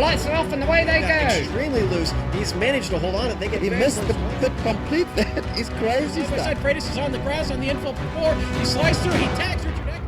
lights are off and away they go. Extremely loose. He's managed to hold on. He missed the complete that. He's crazy. Side Freitas is on the grass on the infield before. He slides through. He tags Richard Eck.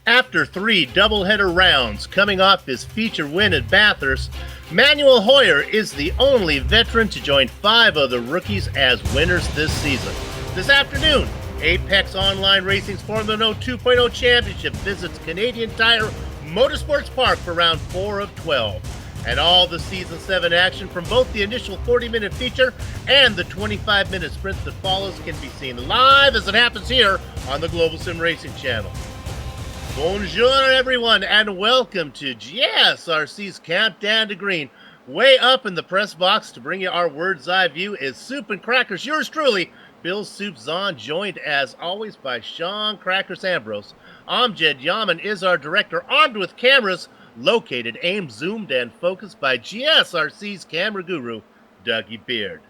After 3 doubleheader rounds coming off his feature win at Bathurst, Manuel Hoyer is the only veteran to join 5 other rookies as winners this season. This afternoon, Apex Online Racing's Formula Renault 2.0 Championship visits Canadian Tire Motorsports Park for round 4 of 12. And all the Season 7 action from both the initial 40-minute feature and the 25-minute sprint that follows can be seen live as it happens here on the Global Sim Racing channel. Bonjour everyone and welcome to GSRC's Countdown to Green. Way up in the press box to bring you our bird's eye view is Soup and Crackers. Yours truly, Bill Soup Zahn, joined as always by Sean Crackers Ambrose. Amjad Yaman is our director, armed with cameras, located, aimed, zoomed, and focused by GSRC's camera guru, Dougie Beard.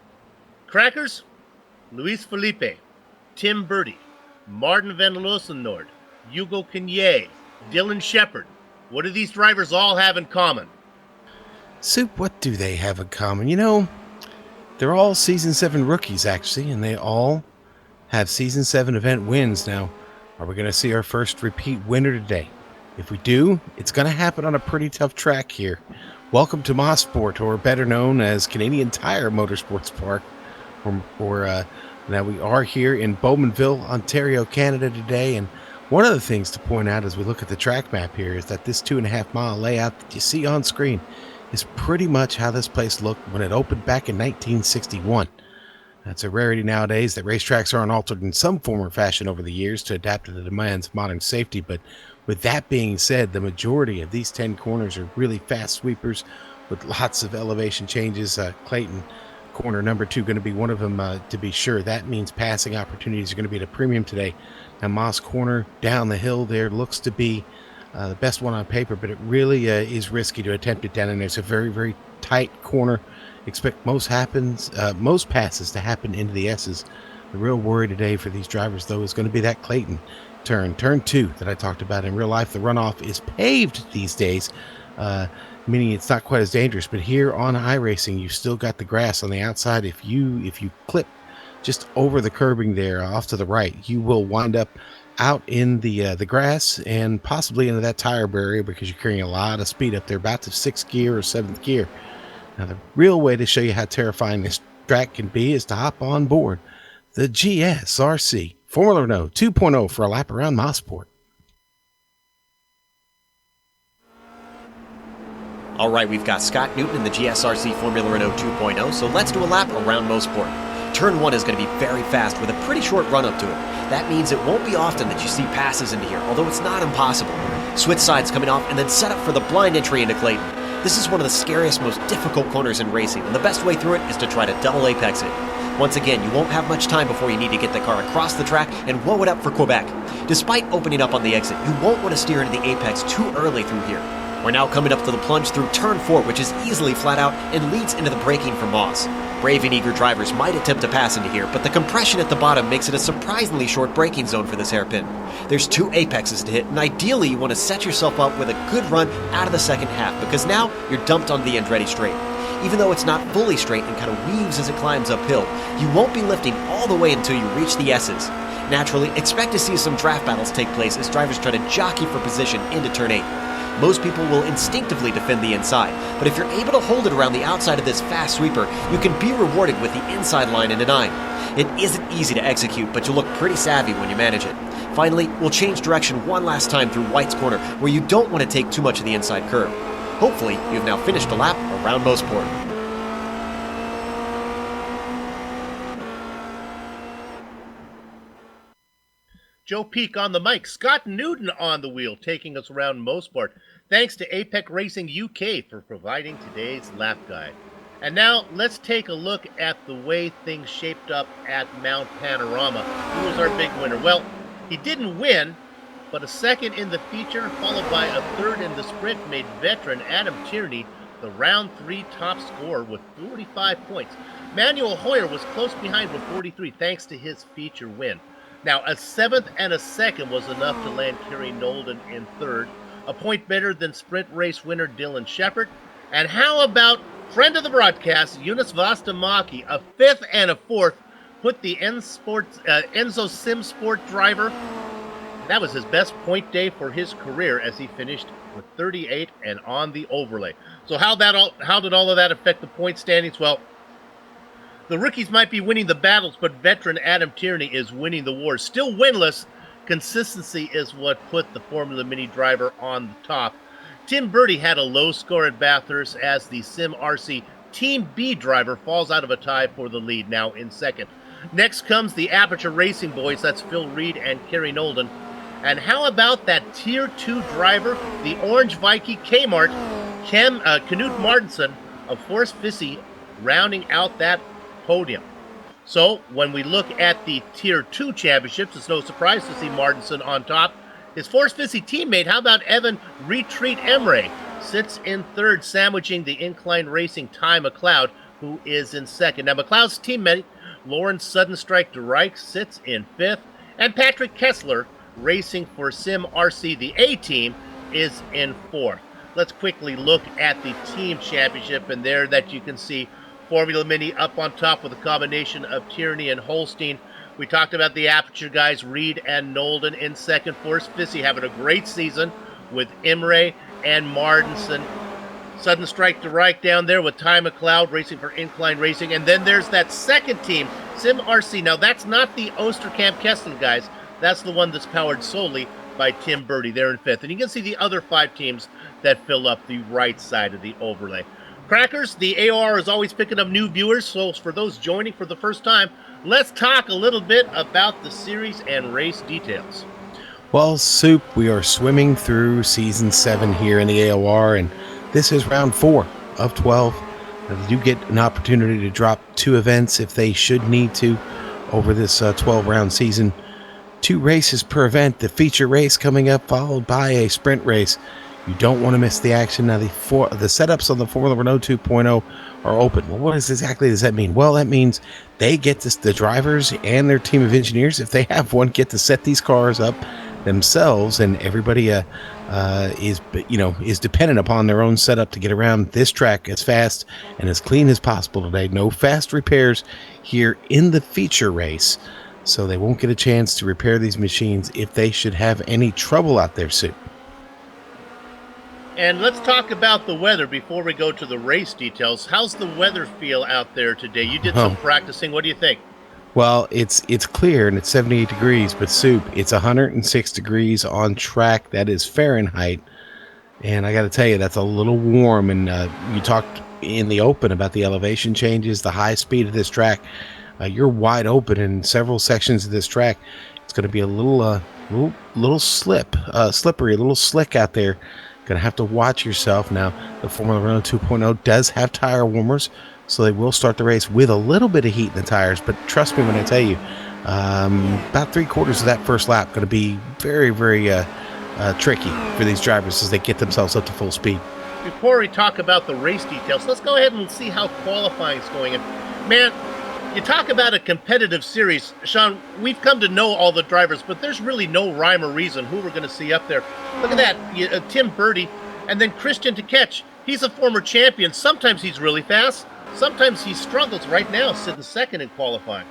Crackers, Luis Felipe, Tim Birdie, Martin Van Losennoord, Hugo Cagnier, Dylan Shepard. What do these drivers all have in common? Soup, what do they have in common? You know, they're all Season 7 rookies, actually, and they all have Season 7 event wins. Now, are we going to see our first repeat winner today? If we do, it's going to happen on a pretty tough track here. Welcome to Mosport, or better known as Canadian Tire Motorsports Park. Now we are here in Bowmanville, Ontario, Canada today, and one of the things to point out as we look at the track map here is that this 2.5-mile layout that you see on screen is pretty much how this place looked when it opened back in 1961. That's a rarity nowadays that racetracks aren't altered in some form or fashion over the years to adapt to the demands of modern safety. But with that being said, the majority of these 10 corners are really fast sweepers with lots of elevation changes. Clayton corner number 2 going to be one of them, to be sure. That means passing opportunities are going to be at a premium today. Now, Moss Corner down the hill there looks to be the best one on paper, but it really is risky to attempt it down in there. It's a very, very tight corner. Expect most passes to happen into the S's. The real worry today for these drivers, though, is going to be that Clayton turn 2 that I talked about. In real life, the runoff is paved these days, meaning it's not quite as dangerous. But here on iRacing, you still got the grass on the outside. If you clip just over the curbing there off to the right, you will wind up out in the grass and possibly into that tire barrier because you're carrying a lot of speed up there, about to 6th gear or 7th gear. Now, the real way to show you how terrifying this track can be is to hop on board the GSRC Formula Renault 2.0 for a lap around Mosport. All right, we've got Scott Newton in the GSRC Formula Renault 2.0, so let's do a lap around Mosport. Turn 1 is going to be very fast with a pretty short run up to it. That means it won't be often that you see passes into here, although it's not impossible. Switch sides coming off and then set up for the blind entry into Clayton. This is one of the scariest, most difficult corners in racing, and the best way through it is to try to double apex it. Once again, you won't have much time before you need to get the car across the track and whoa it up for Quebec. Despite opening up on the exit, you won't want to steer into the apex too early through here. We're now coming up to the plunge through turn 4, which is easily flat out and leads into the braking for Moss. Brave and eager drivers might attempt to pass into here, but the compression at the bottom makes it a surprisingly short braking zone for this hairpin. There's 2 apexes to hit, and ideally you want to set yourself up with a good run out of the second half, because now you're dumped onto the Andretti straight. Even though it's not fully straight and kind of weaves as it climbs uphill, you won't be lifting all the way until you reach the S's. Naturally, expect to see some draft battles take place as drivers try to jockey for position into turn 8. Most people will instinctively defend the inside, but if you're able to hold it around the outside of this fast sweeper, you can be rewarded with the inside line into 9. It isn't easy to execute, but you'll look pretty savvy when you manage it. Finally, we'll change direction one last time through White's Corner, where you don't want to take too much of the inside curve. Hopefully, you've now finished a lap around Mosport. Joe Peak on the mic, Scott Newton on the wheel, taking us around Mosport. Thanks to APEC Racing UK for providing today's lap guide. And now, let's take a look at the way things shaped up at Mount Panorama. Who was our big winner? Well, he didn't win, but a second in the feature, followed by a third in the sprint, made veteran Adam Tierney the round 3 top scorer with 45 points. Manuel Hoyer was close behind with 43, thanks to his feature win. Now, a 7th and a 2nd was enough to land Kerry Nolden in 3rd, a point better than sprint race winner Dylan Shepard. And how about friend of the broadcast, Eunice Vastamaki, a 5th and a 4th, put the Enzo Sim Sport driver. That was his best point day for his career as he finished with 38 and on the overlay. So how did all of that affect the point standings? Well, the rookies might be winning the battles, but veteran Adam Tierney is winning the wars. Still winless, consistency is what put the Formula Mini driver on the top. Tim Birdie had a low score at Bathurst as the SimRC Team B driver falls out of a tie for the lead, now in 2nd. Next comes the Aperture Racing boys, that's Phil Reed and Kerry Nolden. And how about that Tier 2 driver, the Orange Viking Kmart, Knut Martinsen of Force Fissy, rounding out that podium. So when we look at the Tier 2 championships, it's no surprise to see Martinsen on top. His Force Fissy teammate, how about Evan Retreat Emre, sits in 3rd, sandwiching the Incline Racing Ty McLeod, who is in 2nd. Now McLeod's teammate, Lauren Suddenstrike DeReich, sits in 5th, and Patrick Kessler, racing for SimRC, the A team, is in 4th. Let's quickly look at the team championship, and there that you can see Formula Mini up on top with a combination of Tierney and Holstein. We talked about the Aperture guys, Reed and Nolden in 2nd. Force Fissy having a great season with Imre and Martinsen. Sudden Strike DeReich down there with Ty McLeod racing for Incline Racing. And then there's that 2nd team, SimRC. Now that's not the Osterkamp Keston guys. That's the one that's powered solely by Tim Birdie. They're in 5th. And you can see the other 5 teams that fill up the right side of the overlay. Crackers, the AOR is always picking up new viewers, so for those joining for the first time, let's talk a little bit about the series and race details. Well, Soup, we are swimming through Season 7 here in the AOR, and this is round 4 of 12. You get an opportunity to drop 2 events if they should need to over this 12-round season. 2 races per event, the feature race coming up, followed by a sprint race. You don't want to miss the action. Now, the setups on the Formula Renault 2.0 are open. Well, what exactly does that mean? Well, that means they get the drivers and their team of engineers, if they have one, get to set these cars up themselves, and everybody is dependent upon their own setup to get around this track as fast and as clean as possible today. No fast repairs here in the feature race, so they won't get a chance to repair these machines if they should have any trouble out there soon. And let's talk about the weather before we go to the race details. How's the weather feel out there today? You did some practicing. What do you think? Well, it's clear and it's 78 degrees, but Soup, it's 106 degrees on track. That is Fahrenheit. And I got to tell you, that's a little warm. And you talked in the open about the elevation changes, the high speed of this track. You're wide open in several sections of this track. It's going to be a little slippery, a little slick out there. Going to have to watch yourself. Now, the Formula Renault 2.0 does have tire warmers, so they will start the race with a little bit of heat in the tires. But trust me when I tell you, about 3/4 of that first lap going to be very, very tricky for these drivers as they get themselves up to full speed. Before we talk about the race details, let's go ahead and see how qualifying is going. And man, you talk about a competitive series. Sean, we've come to know all the drivers, but there's really no rhyme or reason who we're going to see up there. Look at that, Tim Birdie, and then Christian Tekech. He's a former champion. Sometimes he's really fast. Sometimes he struggles. Right now, sitting 2nd in qualifying.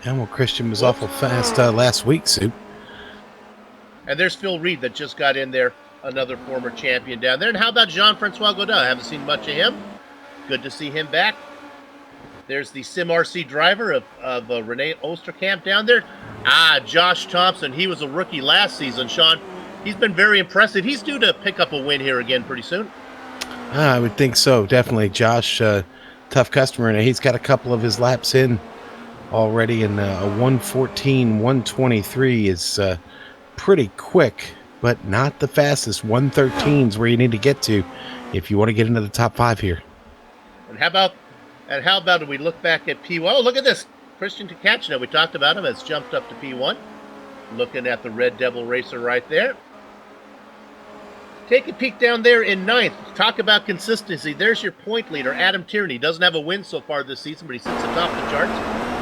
And well, Christian was awful fast last week, Soup. And there's Phil Reed that just got in there, another former champion down there. And how about Jean-Francois Godin? I haven't seen much of him. Good to see him back. There's the SimRC driver of Renee Osterkamp down there. Josh Thompson. He was a rookie last season, Sean. He's been very impressive. He's due to pick up a win here again pretty soon. I would think so, definitely. Josh, tough customer, and he's got a couple of his laps in already, and a 1:14, 1:23 is pretty quick, but not the fastest. 1:13 is where you need to get to if you want to get into the top 5 here. And how about if we look back at P1? Oh, look at this. Christian Tekech, now we talked about him, has jumped up to P1. Looking at the Red Devil racer right there. Take a peek down there in 9th. Talk about consistency. There's your point leader, Adam Tierney. Doesn't have a win so far this season, but he sits atop the charts.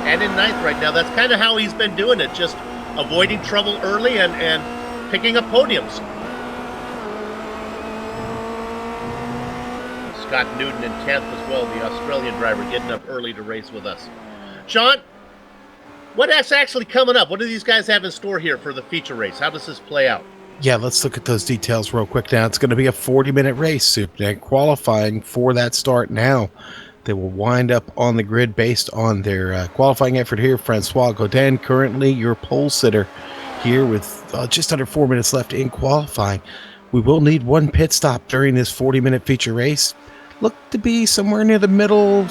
and in ninth right now. That's kind of how he's been doing it, just avoiding trouble early and picking up podiums. Scott Newton in 10th as well, the Australian driver, getting up early to race with us. Sean, what's actually coming up? What do these guys have in store here for the feature race? How does this play out? Yeah, let's look at those details real quick now. It's going to be a 40-minute race, Soup. They're qualifying for that start now. They will wind up on the grid based on their qualifying effort here. Francois Godin, currently your pole sitter here with just under 4 minutes left in qualifying. We will need one pit stop during this 40-minute feature race. Look to be somewhere near the middle,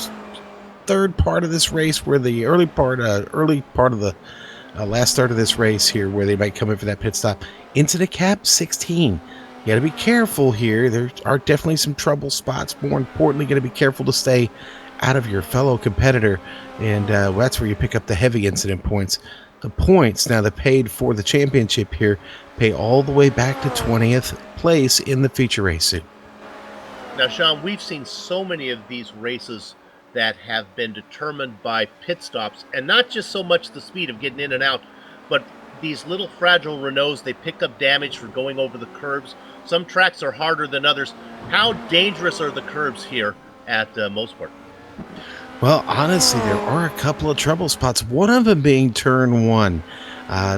third part of this race, where the early part of the last start of this race here, where they might come in for that pit stop into the cap 16. You got to be careful here. There are definitely some trouble spots. More importantly, got to be careful to stay out of your fellow competitor, and that's where you pick up the heavy incident points. The points now that paid for the championship here pay all the way back to 20th place in the feature race. Now, Sean, we've seen so many of these races that have been determined by pit stops, and not just so much the speed of getting in and out, but these little fragile Renaults, they pick up damage for going over the curbs. Some tracks are harder than others. How dangerous are the curbs here at Mosport? Well, honestly, there are a couple of trouble spots, one of them being turn 1.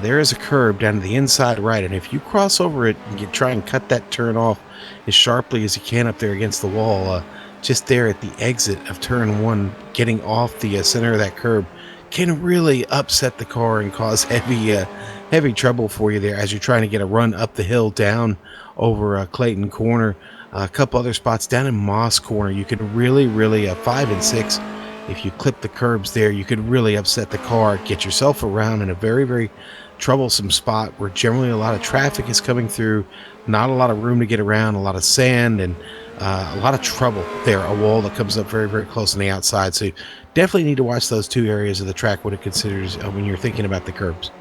There is a curb down to the inside right, and if you cross over it and you try and cut that turn off as sharply as you can up there against the wall, just there at the exit of turn 1, getting off the center of that curb can really upset the car and cause heavy trouble for you there as you're trying to get a run up the hill down over Clayton Corner. A couple other spots down in Moss Corner, you could really 5 and 6. If you clip the curbs there, you could really upset the car, get yourself around in a very troublesome spot where generally a lot of traffic is coming through, not a lot of room to get around, a lot of sand, and a lot of trouble there. A wall that comes up very close on the outside. So you definitely need to watch those two areas of the track when it considers when you're thinking about the curbs.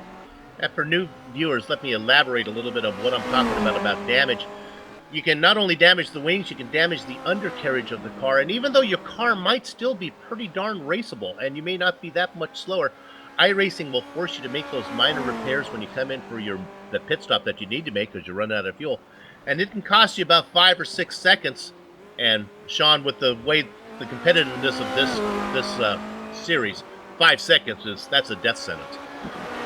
And for new viewers, let me elaborate a little bit of what I'm talking about damage. You can not only damage the wings, you can damage the undercarriage of the car. And even though your car might still be pretty darn raceable, and you may not be that much slower, iRacing will force you to make those minor repairs when you come in for the pit stop that you need to make because you run out of fuel. And it can cost you about 5 or 6 seconds. And Sean, with the way the competitiveness of this series, 5 seconds that's a death sentence.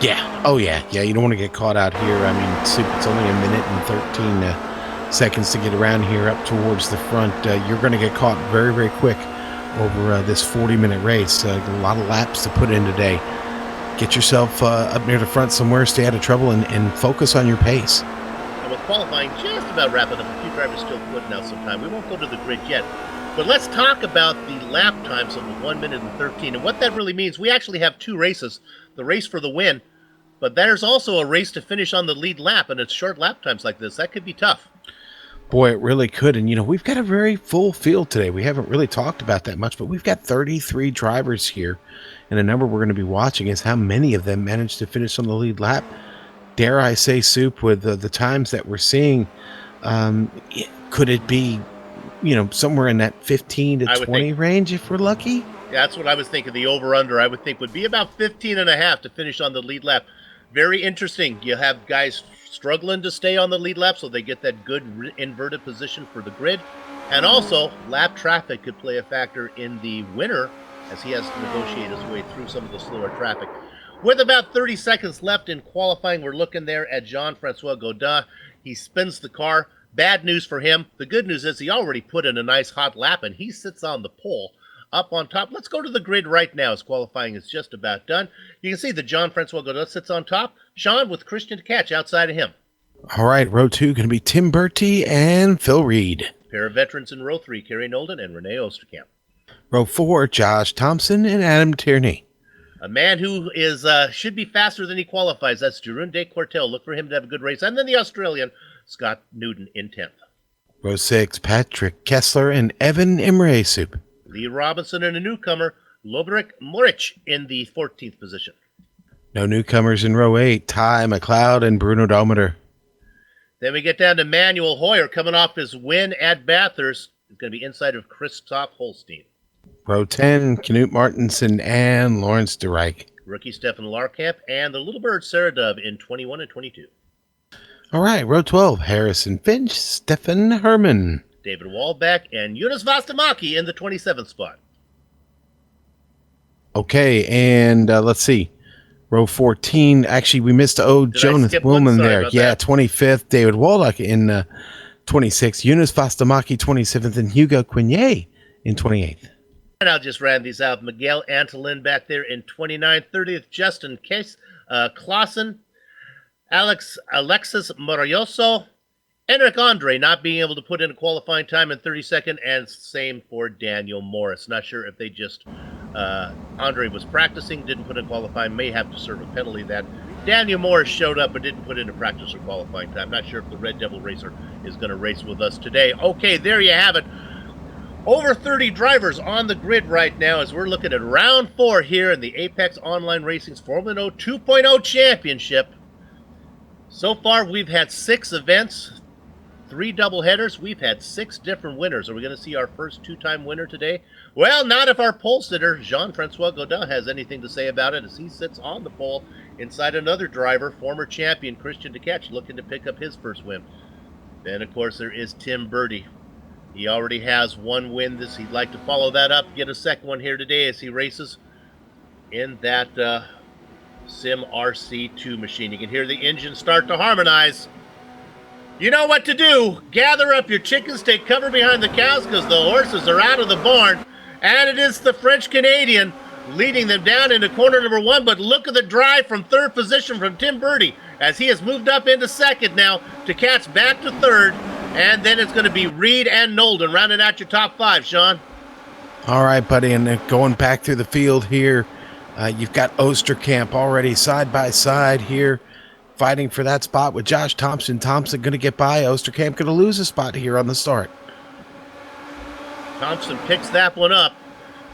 Yeah. Oh yeah. You don't want to get caught out here. I mean, it's only a minute and 13 seconds to get around here up towards the front. You're going to get caught very quick over this 40-minute race. A lot of laps to put in today. Get yourself up near the front somewhere, stay out of trouble, and focus on your pace. And with qualifying just about wrapping up, a few drivers still putting out some time. We won't go to the grid yet, but let's talk about the lap times of the 1 minute and 13 and what that really means. We actually have 2 races, the race for the win, but there's also a race to finish on the lead lap, and it's short lap times like this. That could be tough. Boy, it really could. And, we've got a very full field today. We haven't really talked about that much, but we've got 33 drivers here. And the number we're going to be watching is how many of them managed to finish on the lead lap. Dare I say, Soup, with the times that we're seeing, could it be, somewhere in that 15 to 20 range if we're lucky? Yeah, that's what I was thinking. The over-under, I would think, would be about 15 and a half to finish on the lead lap. Very interesting. You have guys struggling to stay on the lead lap, so they get that good inverted position for the grid. And also, lap traffic could play a factor in the winner as he has to negotiate his way through some of the slower traffic. With about 30 seconds left in qualifying, we're looking there at Jean-Francois Godin. He spins the car. Bad news for him. The good news is he already put in a nice hot lap, and he sits on the pole up on top. Let's go to the grid right now as qualifying is just about done. You can see that Jean-Francois Godin sits on top. Sean with Christian to catch outside of him. All right, row 2 going to be Tim Bertie and Phil Reed. Pair of veterans in row 3, Kerry Nolden and Renee Osterkamp. Row 4, Josh Thompson and Adam Tierney. A man who is should be faster than he qualifies. That's Jeroen de Quartel. Look for him to have a good race. And then the Australian, Scott Newton in 10th. Row 6, Patrick Kessler and Evan Imre Soup. Lee Robinson and a newcomer, Loberick Morich in the 14th position. No newcomers in row 8, Ty McLeod and Bruno Dometer. Then we get down to Manuel Hoyer coming off his win at Bathurst. He's going to be inside of Christoph Holstein. Row 10, Knut Martinsen and Lawrence de Rijk. Rookie Stefan Larkamp and the Little Bird Sarah Dove in 21 and 22. All right, row 12, Harrison Finch, Stefan Herman. David Wallback and Jonas Vastamaki in the 27th spot. Okay, and let's see. Row 14, actually, we missed Jonas Willman there. Yeah, that. 25th, David Waldock in 26th, Jonas Vastamaki 27th, and Hugo Quignet in 28th. And I'll just round these out. Miguel Antolin back there in 29th, 30th, Justin Clausen, Alexis Moroyoso, Enric Andre not being able to put in a qualifying time in 32nd, and same for Daniel Morris. Not sure if they just, Andre was practicing, didn't put in qualifying, may have to serve a penalty that. Daniel Morris showed up but didn't put in a practice or qualifying time. Not sure if the Red Devil Racer is going to race with us today. Okay, there you have it. Over 30 drivers on the grid right now as we're looking at round 4 here in the Apex Online Racing's Formula Renault 2.0 Championship. So far, we've had 6 events, 3 doubleheaders. We've had 6 different winners. Are we going to see our first 2-time winner today? Well, not if our pole sitter, Jean-Francois Godin, has anything to say about it as he sits on the pole inside another driver, former champion Christian Decatch, looking to pick up his first win. Then, of course, there is Tim Birdie. He already has 1 win. He'd like to follow that up, get a second one here today as he races in that SimRC 2 machine. You can hear the engine start to harmonize. You know what to do. Gather up your chickens, take cover behind the cows because the horses are out of the barn. And it is the French-Canadian leading them down into corner number 1. But look at the drive from 3rd position from Tim Birdie as he has moved up into 2nd now to catch back to 3rd. And then it's going to be Reed and Nolden rounding out your top 5, Sean. All right, buddy, and going back through the field here, you've got Osterkamp already side by side here, fighting for that spot with Josh Thompson. Thompson going to get by. Osterkamp going to lose a spot here on the start. Thompson picks that one up.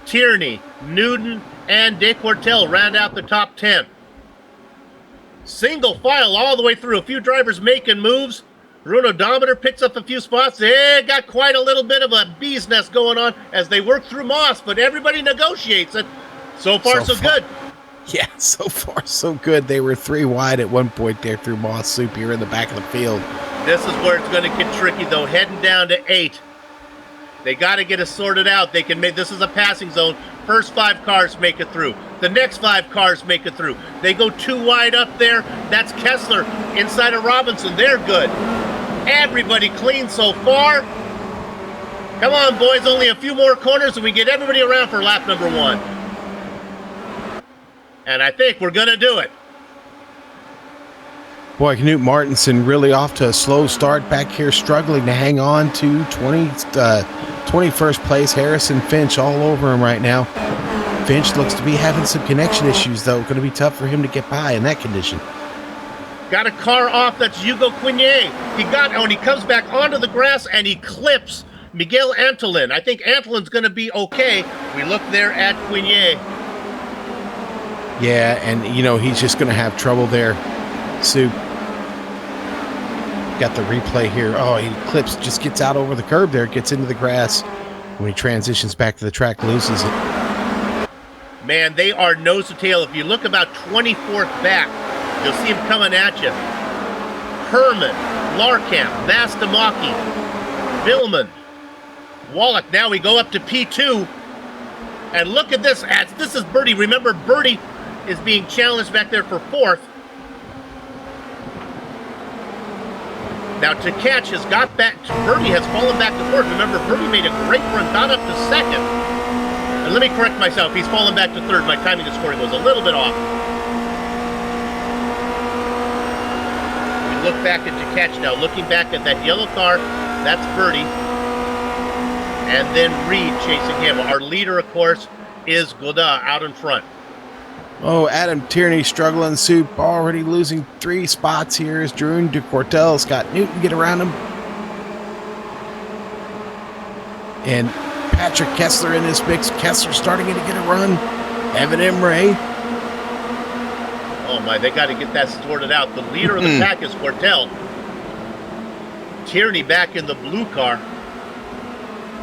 Tierney, Newton, and DeCourtel round out the top 10. Single file all the way through. A few drivers making moves. Bruno Dometer picks up a few spots. They got quite a little bit of a bee's nest going on as they work through Moss, but everybody negotiates it. So far, so good. Yeah, so far, so good. They were 3 wide at one point there through Moss Soup here in the back of the field. This is where it's going to get tricky, though, heading down to 8. They got to get it sorted out. They can make this is a passing zone. First 5 cars make it through. The next 5 cars make it through. They go 2 wide up there. That's Kessler inside of Robinson. They're good. Everybody clean so far. Come on, boys. Only a few more corners and we get everybody around for lap number 1. And I think we're going to do it. Boy, Knut Martinsen really off to a slow start back here, struggling to hang on to 21st place. Harrison Finch all over him right now. Finch looks to be having some connection issues, though. Going to be tough for him to get by in that condition. Got a car off. That's Hugo Quignet. He comes back onto the grass and he clips Miguel Antolin. I think Antolin's going to be okay. We look there at Quignet. Yeah, and, he's just going to have trouble there. Soup. Got the replay here. Oh, he clips, just gets out over the curb there, gets into the grass. When he transitions back to the track, loses it. Man, they are nose to tail. If you look about 24th back, you'll see him coming at you. Herman, Larkamp, Vastamaki, Billman, Wallach. Now we go up to P2. And look at this. This is Birdie. Remember, Birdie is being challenged back there for 4th. Now, Decatch has got back. Birdie has fallen back to 4th. Remember, Birdie made a great run, got up to 2nd. And let me correct myself. He's fallen back to 3rd. My timing of scoring was a little bit off. We look back at Decatch now. Looking back at that yellow car, that's Birdie. And then Reed chasing him. Our leader, of course, is Godin out in front. Oh, Adam Tierney struggling. Soup already losing 3 spots here as Drew DeCourtel, Scott Newton get around him. And Patrick Kessler in this mix. Kessler starting to get a run. Evan Emre. Oh my, they got to get that sorted out. The leader of the pack is Quartel. Tierney back in the blue car.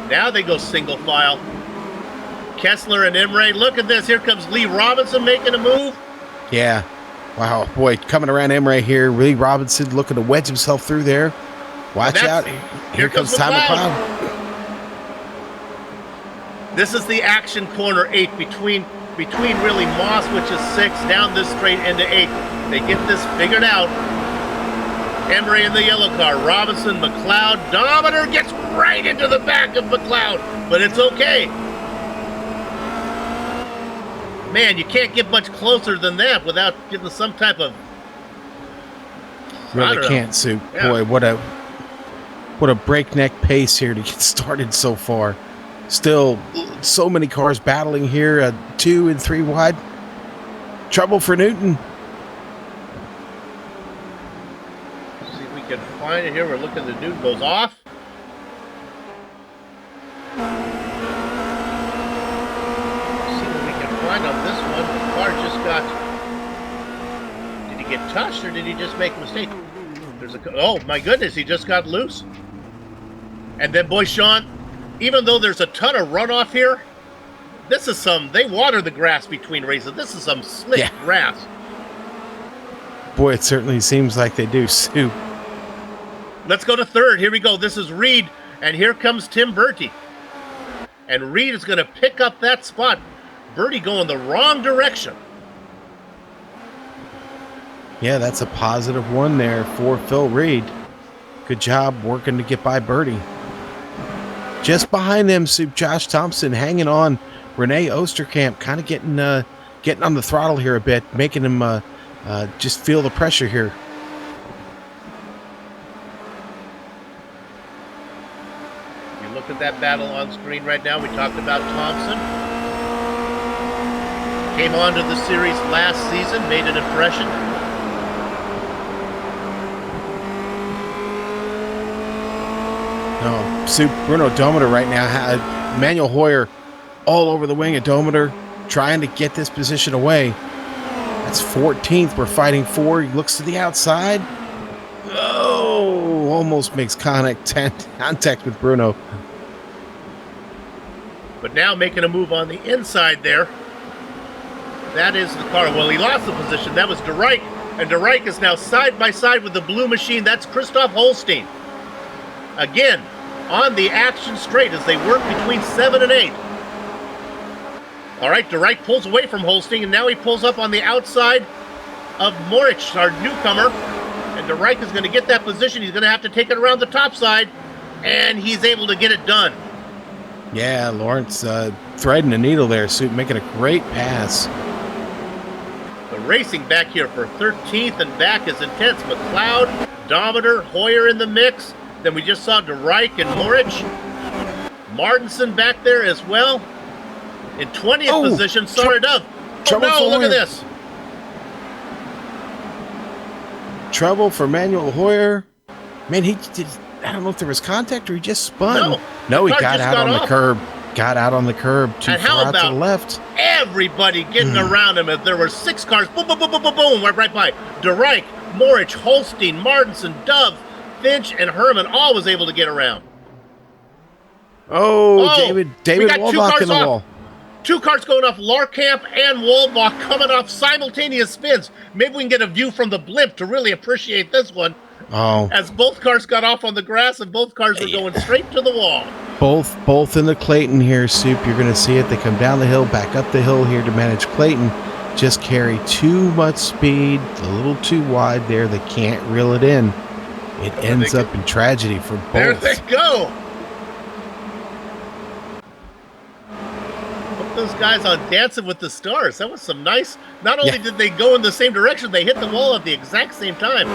Now they go single file. Kessler and Emre. Look at this. Here comes Lee Robinson making a move. Yeah. Wow, boy, coming around Emre here. Lee Robinson looking to wedge himself through there. Watch out. Here comes Ty McLeod. This is the action corner 8 between really Moss, which is 6, down this straight into 8. They get this figured out. Emre in the yellow car. Robinson, McLeod. Dometer gets right into the back of McLeod, but it's okay. Man, you can't get much closer than that without getting some type of... Really can't, Soup. Yeah. Boy, what a breakneck pace here to get started so far. Still, so many cars battling here, 2 and 3 wide. Trouble for Newton. Let's see if we can find it here. We're looking, the Newton goes off. On this one, the car just got... Did he get touched or did he just make a mistake? Oh my goodness, he just got loose. And then, boy, Sean, even though there's a ton of runoff here, this is they water the grass between races. This is some slick grass. Boy, it certainly seems like they do, Sue. Let's go to third. Here we go. This is Reed, and here comes Tim Bertie. And Reed is going to pick up that spot. Bertie going the wrong direction. Yeah, that's a positive one there for Phil Reed. Good job working to get by Bertie. Just behind them, Josh Thompson hanging on. Renee Osterkamp kind of getting on the throttle here a bit, making him just feel the pressure here. You look at that battle on screen right now. We talked about Thompson. Came on to the series last season, made an impression. No, Bruno Dometer right now had Manuel Hoyer all over the wing of Dometer, trying to get this position away. That's 14th. We're fighting for. He looks to the outside. Oh, almost makes contact with Bruno. But now making a move on the inside there. That is the car. Well, he lost the position. That was DeRike. And DeRike is now side by side with the blue machine. That's Christoph Holstein. Again, on the action straight as they work between 7 and 8. All right, DeRike pulls away from Holstein, and now he pulls up on the outside of Moritz, our newcomer. And DeRike is going to get that position. He's going to have to take it around the top side, and he's able to get it done. Yeah, Lawrence threading the needle there, making a great pass. Racing back here for 13th and back is intense. McLeod, Dometer, Hoyer in the mix. Then we just saw DeRike and Moritz. Martinson back there as well. In 20th position, Sarah Dove. Oh no, look at this. Trouble for Manuel Hoyer. Man, I don't know if there was contact or he just spun. No, he got out on the curb. Got out on the curb too far out to the left. Everybody getting around him. If there were 6 cars, boom, boom, boom, boom, boom, boom, right by. DeRike, Moritz, Holstein, Martinson, Dove, Finch, and Herman all was able to get around. David Waldbach in the wall. 2 cars going off. Larkamp and Waldbach coming off simultaneous spins. Maybe we can get a view from the blimp to really appreciate this one. As both cars got off on the grass and both cars were going straight to the wall. Both in the Clayton here, Soup. You're going to see it. They come down the hill, back up the hill here to manage Clayton. Just carry too much speed, a little too wide there. They can't reel it in. It ends up in tragedy for both. There they go. Put those guys on Dancing with the Stars. That was some nice. Not only did they go in the same direction, they hit the wall at the exact same time.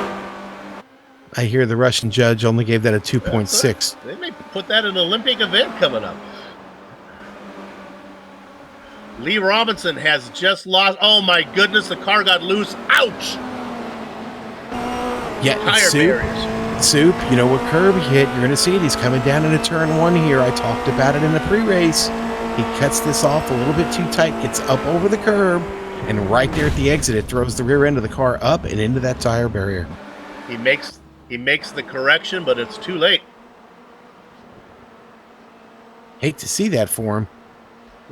I hear the Russian judge only gave that a 2.6. They may put that in an Olympic event coming up. Lee Robinson has just lost. Oh my goodness, the car got loose. Ouch! Yeah, Soup, you know what curb he hit. You're going to see it. He's coming down into turn 1 here. I talked about it in the pre-race. He cuts this off a little bit too tight, gets up over the curb, and right there at the exit, it throws the rear end of the car up and into that tire barrier. He makes the correction, but it's too late. Hate to see that for him.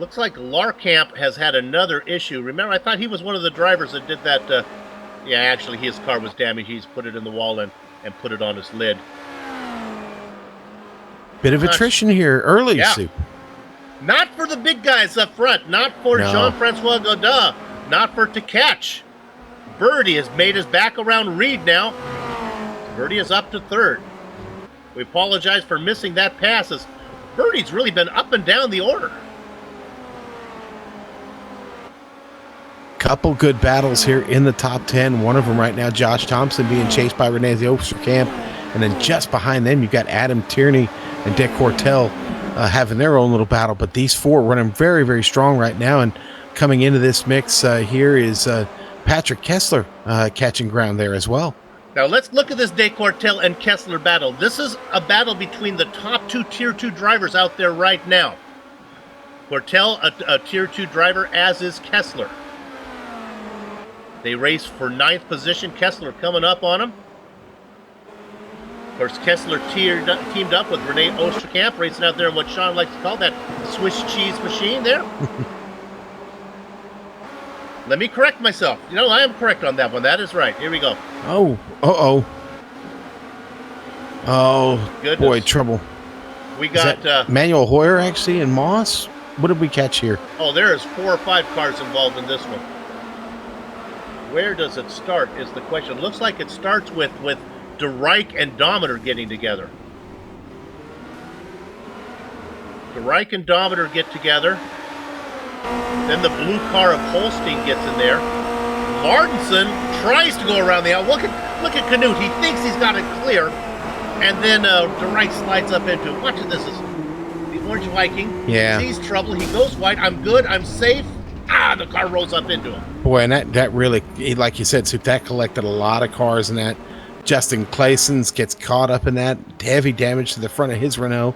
Looks like Larkamp has had another issue. Remember, I thought he was one of the drivers that did that. Yeah, actually, his car was damaged. He's put it in the wall and put it on his lid. Bit of attrition here early, yeah. Soup. Not for the big guys up front. Not for Jean-Francois Godin. Not for Tkach. Birdie has made his back around Reed now. Birdie is up to third. We apologize for missing that pass, as Birdie's really been up and down the order. Couple good battles here in the top 10. One of them right now, Josh Thompson being chased by René Osterkamp. And then just behind them, you've got Adam Tierney and Dick Cortell having their own little battle. But these four running very, very strong right now. And coming into this mix here is Patrick Kessler catching ground there as well. Now let's look at this De Cortell and Kessler battle. This is a battle between the top two Tier 2 drivers out there right now. Cortell, a Tier 2 driver, as is Kessler. They race for 9th position. Kessler coming up on him. Of course, Kessler teamed up with René Osterkamp, racing out there in what Sean likes to call that Swiss cheese machine there. Let me correct myself. You know, I am correct on that one. That is right. Here we go. Oh, oh, goodness. Boy, trouble. We got Manuel Hoyer actually and Moss. What did we catch here? Oh, there is 4 or 5 cars involved in this one. Where does it start is the question. Looks like it starts with De Rijk and Dometer getting together. De Rijk and Dometer get together. Then the blue car of Holstein gets in there. Martinson tries to go around the out. Look at Canute. He thinks he's got it clear. And then De Rijk slides up into it. Watch it. This is the Orange Viking. Yeah. He sees trouble. He goes wide. I'm good. I'm safe. The car rolls up into him. Boy, and that really, like you said, Soup, that collected a lot of cars in that. Justin Claessens gets caught up in that. Heavy damage to the front of his Renault.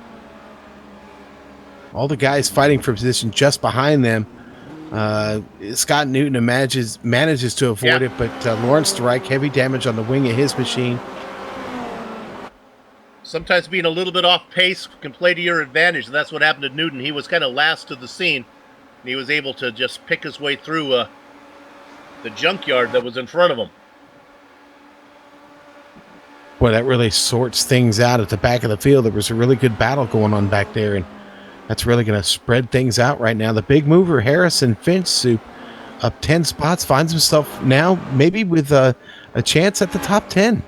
All the guys fighting for position just behind them. Scott Newton manages to avoid it, but Lawrence De Rijk, heavy damage on the wing of his machine. Sometimes being a little bit off pace can play to your advantage, and that's what happened to Newton. He was kind of last to the scene. And he was able to just pick his way through the junkyard that was in front of him. Boy, that really sorts things out at the back of the field. There was a really good battle going on back there, and that's really going to spread things out right now. The big mover, Harrison Finch, Soup, up 10 spots, finds himself now maybe with a chance at the top 10.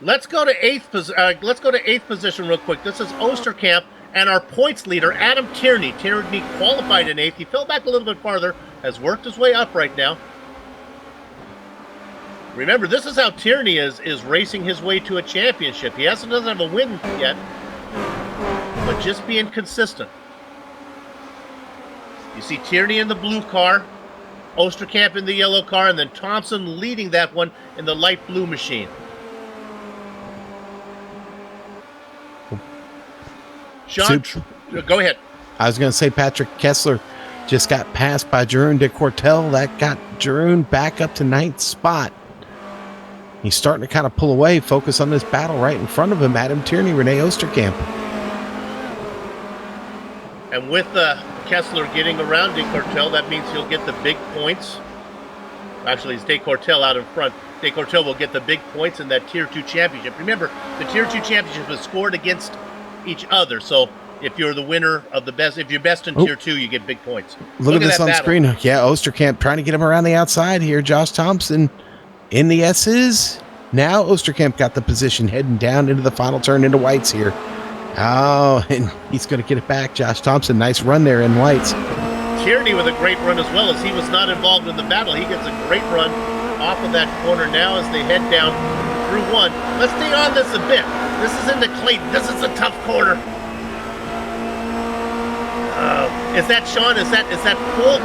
Let's go to eighth position real quick. This is Osterkamp. And our points leader, Adam Tierney. Tierney qualified in 8th. He fell back a little bit farther, has worked his way up right now. Remember, this is how Tierney is racing his way to a championship. He doesn't have a win yet, but just being consistent. You see Tierney in the blue car, Osterkamp in the yellow car, and then Thompson leading that one in the light blue machine. Sean, go ahead. I was going to say Patrick Kessler just got passed by Jeroen de Cortell. That got Jeroen back up to 9th spot. He's starting to kind of pull away, focus on this battle right in front of him. Adam Tierney, René Osterkamp. And with Kessler getting around de Cortell, that means he'll get the big points. Actually, it's de Cortell out in front. De Cortell will get the big points in that Tier 2 championship. Remember, the Tier 2 championship is scored against each other, so if you're the winner of the best, if you're best in Tier 2, you get big points. Look at this on screen. Yeah, Osterkamp trying to get him around the outside here. Josh Thompson in the S's. Now Osterkamp got the position heading down into the final turn into whites here. Oh, and he's going to get it back. Josh Thompson, nice run there in whites. Tierney with a great run as well, as he was not involved in the battle. He gets a great run off of that corner now as they head down through 1. Let's stay on this a bit. This is into Clayton. This is a tough corner. Is that Sean? Is that full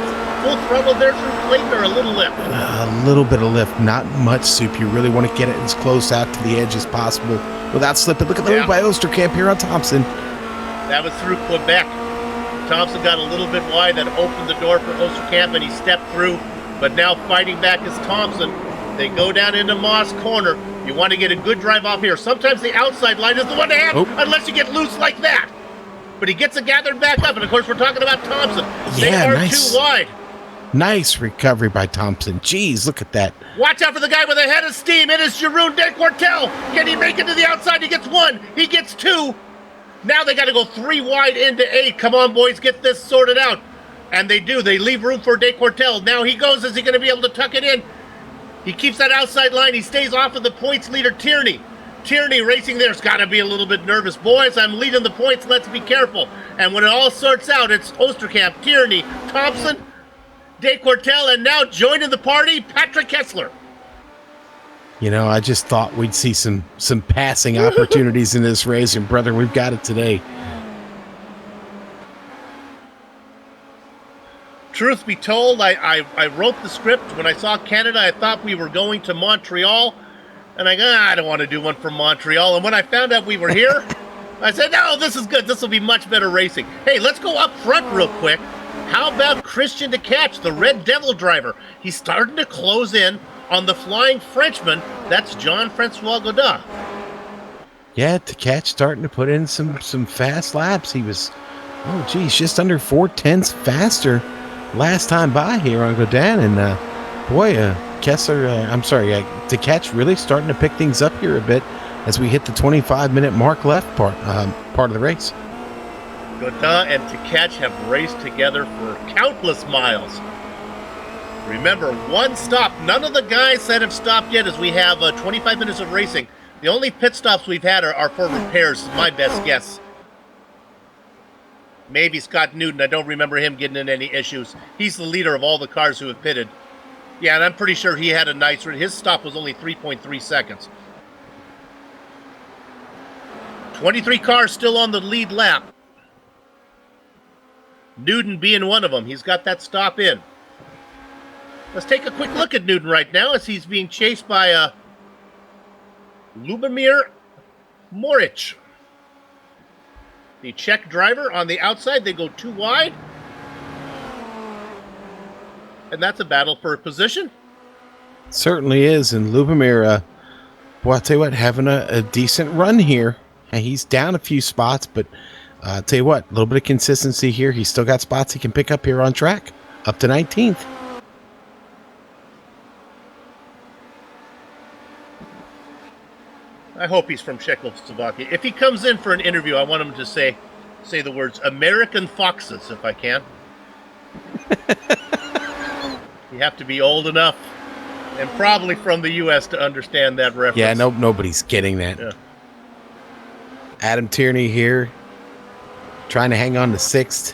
throttle there through Clayton, or a little lift? A little bit of lift, not much, Soup. You really want to get it as close out to the edge as possible without slipping. Look at the move by Osterkamp here on Thompson. That was through Quebec. Thompson got a little bit wide. That opened the door for Osterkamp, and he stepped through. But now fighting back is Thompson. They go down into Moss Corner. You want to get a good drive off here. Sometimes the outside line is the one to have, unless you get loose like that. but he gets it gathered back up. And, of course, we're talking about Thompson. They Yeah, are nice. too wide. Nice recovery by Thompson. Jeez, look at that. Watch out for the guy with a head of steam. It is Jeroen de Quartel. Can he make it to the outside? He gets 1. He gets 2. Now they got to go 3 wide into 8. Come on, boys, get this sorted out. And they do. They leave room for de Quartel. Now he goes. Is he going to be able to tuck it in? He keeps that outside line. He stays off of the points leader, Tierney. Tierney racing there's got to be a little bit nervous. Boys, I'm leading the points. Let's be careful. And when it all sorts out, it's Osterkamp, Tierney, Thompson, de Quartel, and now joining the party, Patrick Kessler. You know, I just thought we'd see some passing opportunities in this race, and brother, we've got it today. Truth be told, I wrote the script. When I saw Canada, I thought we were going to Montreal. And I don't want to do one from Montreal. And when I found out we were here, I said, no, this is good. This will be much better racing. Hey, let's go up front real quick. How about Christian Decatch, the Red Devil driver? He's starting to close in on the Flying Frenchman. That's Jean-Francois Godin. Yeah, Decatch starting to put in some fast laps. He was, oh, geez, just under 4/10 faster last time by here on Godin. And, boy, Decatch really starting to pick things up here a bit as we hit the 25-minute mark left part of the race. Godin and Decatch have raced together for countless miles. Remember, one stop. None of the guys that have stopped yet, as we have 25 minutes of racing. The only pit stops we've had are for repairs, is my best guess. Maybe Scott Newton. I don't remember him getting in any issues. He's the leader of all the cars who have pitted. Yeah, and I'm pretty sure he had a nice run. His stop was only 3.3 seconds. 23 cars still on the lead lap. Newton being one of them. He's got that stop in. Let's take a quick look at Newton right now as he's being chased by Lubomir Moric. The Czech driver on the outside. They go 2 wide. And that's a battle for position. Certainly is. And Lubomir, boy, I'll tell you what, having a decent run here. And he's down a few spots, but I'll tell you what, a little bit of consistency here. He's still got spots he can pick up here on track, up to 19th. I hope he's from Czechoslovakia. If he comes in for an interview, I want him to say the words American Foxes, if I can. You have to be old enough and probably from the U.S. to understand that reference. Yeah, nobody's getting that. Yeah. Adam Tierney here, trying to hang on to 6th.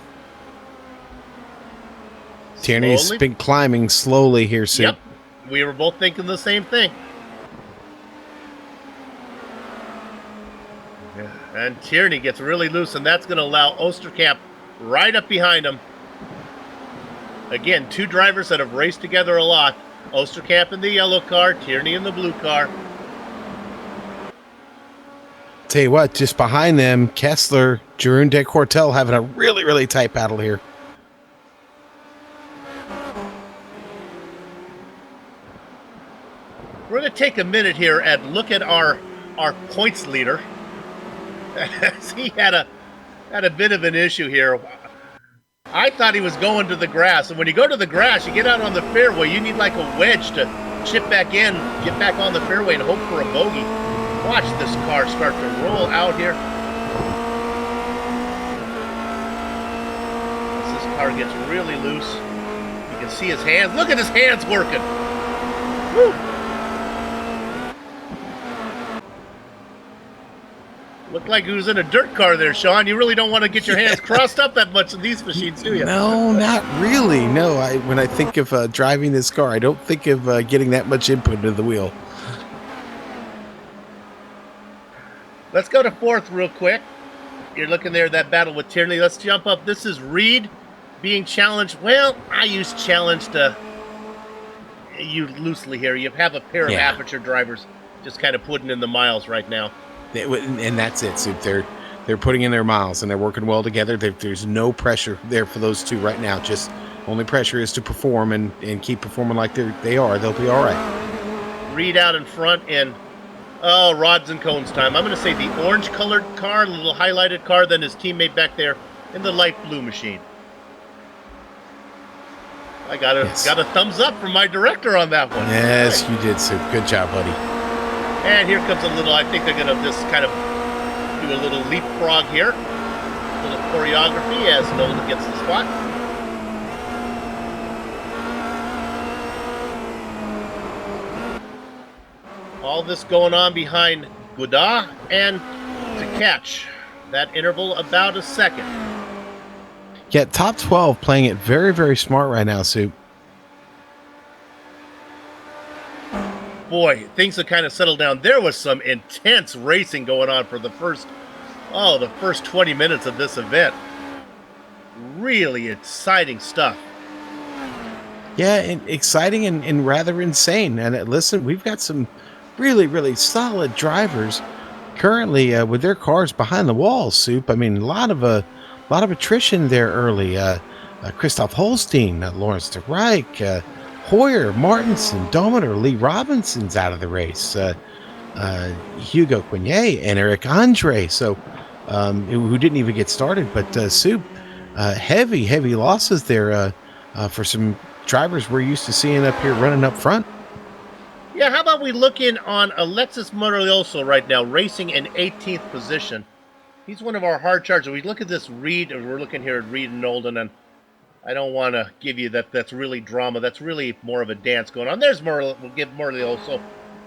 Tierney's Slowly. been climbing slowly here, Sue. Yep. We were both thinking the same thing. Yeah. And Tierney gets really loose, and that's going to allow Osterkamp right up behind him. Again, 2 drivers that have raced together a lot. Osterkamp in the yellow car, Tierney in the blue car. Tell you what, just behind them, Kessler, Jeroen de Quartel having a really, really tight battle here. We're going to take a minute here and look at our points leader. He had a bit of an issue here. I thought he was going to the grass, and when you go to the grass, you get out on the fairway. You need like a wedge to chip back in, get back on the fairway, and hope for a bogey. Watch this car start to roll out here. As this car gets really loose, you can see his hands. Look at his hands working. Woo! Looked like he was in a dirt car there, Sean. You really don't want to get your hands crossed up that much in these machines, do you? No, not really. No, when I think of driving this car, I don't think of getting that much input into the wheel. Let's go to 4th real quick. You're looking there, that battle with Tierney. Let's jump up. This is Reed being challenged. Well, I use challenged you loosely here. You have a pair of Aperture drivers just kind of putting in the miles right now. And that's it, Soup. They're putting in their miles, and they're working well together. There's no pressure there for those 2 right now. Just only pressure is to perform and keep performing like they are. They'll be all right. Reed out in front, and Oh, rods and cones time. I'm going to say the orange-colored car, the little highlighted car, then his teammate back there in the light blue machine. I got a thumbs up from my director on that one. Yes, you did, Soup. Good job, buddy. And here comes a little, I think they're going to just kind of do a little leapfrog here. A little choreography as Nolan gets the spot. All this going on behind Godard and to catch that interval about a second. Yeah, top 12 playing it very, very smart right now, Soup. Boy, things have kind of settled down. There was some intense racing going on for the first 20 minutes of this event. Really exciting stuff. Yeah, and exciting and rather insane. And listen, we've got some really, really solid drivers currently with their cars behind the wall, Soup. I mean, a lot of attrition there early. Christoph Holstein, Lawrence de Rijk, Hoyer, Martinson, Dometer, Lee Robinson's out of the race. Hugo Quignet and Eric Andre, so who didn't even get started. But Soup, heavy losses there for some drivers we're used to seeing up here running up front. Yeah, how about we look in on Alexis Morioso right now, racing in 18th position. He's one of our hard chargers. We look at this Reed, and we're looking here at Reed and Nolden, and I don't want to give you that's really drama. That's really more of a dance going on. There's we'll give Morioso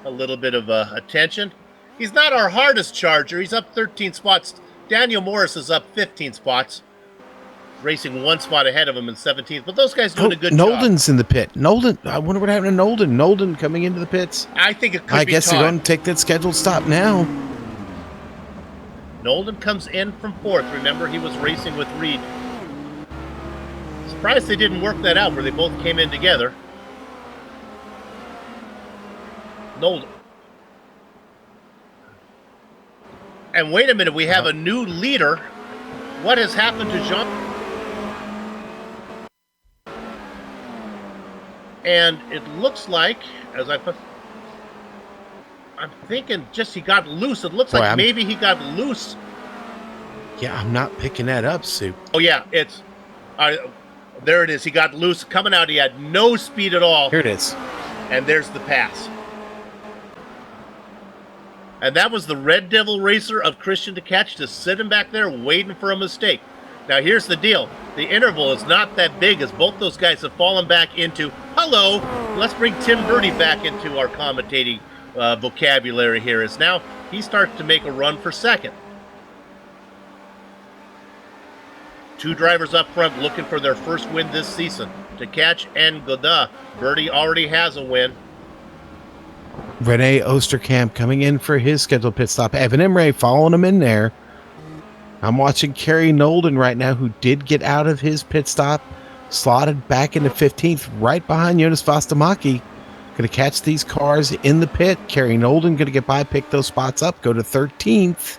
a little bit of attention. He's not our hardest charger. He's up 13 spots. Daniel Morris is up 15 spots, racing one spot ahead of him in 17th. But those guys doing a good job. Nolden's in the pit. Nolden, I wonder what happened to Nolden. Nolden coming into the pits. I think it could be I guess they're going to take that scheduled stop now. Nolden comes in from 4th. Remember, he was racing with Reed. Surprised they didn't work that out where they both came in together. Nolden. And wait a minute, we have a new leader. What has happened to Jean? And it looks like, as I'm thinking just he got loose. It looks like maybe he got loose. Yeah, I'm not picking that up, Soup. Oh, yeah, it's... there it is. He got loose. Coming out, he had no speed at all. Here it is. And there's the pass. And that was the Red Devil racer of Christian to catch, just sitting back there waiting for a mistake. Now, here's the deal. The interval is not that big as both those guys have fallen back into, hello, let's bring Tim Birdie back into our commentating vocabulary here, as now he starts to make a run for second. Two drivers up front looking for their first win this season. To catch and Godard. Birdie already has a win. Rene Oosterkamp coming in for his scheduled pit stop. Evan Imre following him in there. I'm watching Kerry Nolden right now, who did get out of his pit stop, slotted back into 15th, right behind Jonas Vastamaki. Going to catch these cars in the pit. Kerry Nolden going to get by, pick those spots up, go to 13th.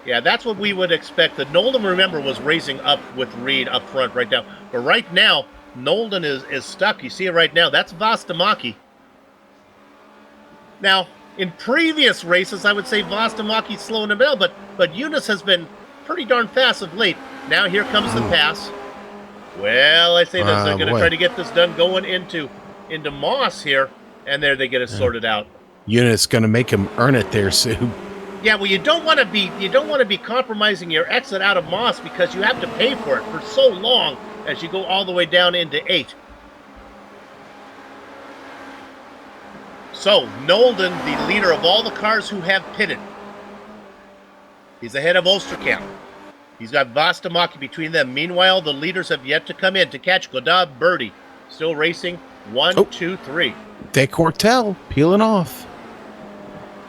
Yeah, that's what we would expect. That Nolden, remember, was racing up with Reed up front right now. But right now, Nolden is stuck. You see it right now. That's Vastamaki. Now, in previous races, I would say Vastamaki's slowing him down, but Eunice has been pretty darn fast of late. Now here comes the pass. Well, I say this, they're going to try to get this done going into Moss here, and there they get it sorted out. Eunice going to make him earn it there, Sue. Yeah, well, you don't want to be compromising your exit out of Moss because you have to pay for it for so long as you go all the way down into 8. So, Nolden, the leader of all the cars who have pitted. He's ahead of Oosterkamp. He's got Vastamaki between them. Meanwhile, the leaders have yet to come in to catch Godard Birdie. Still racing 1, 2, 3. Decortel peeling off.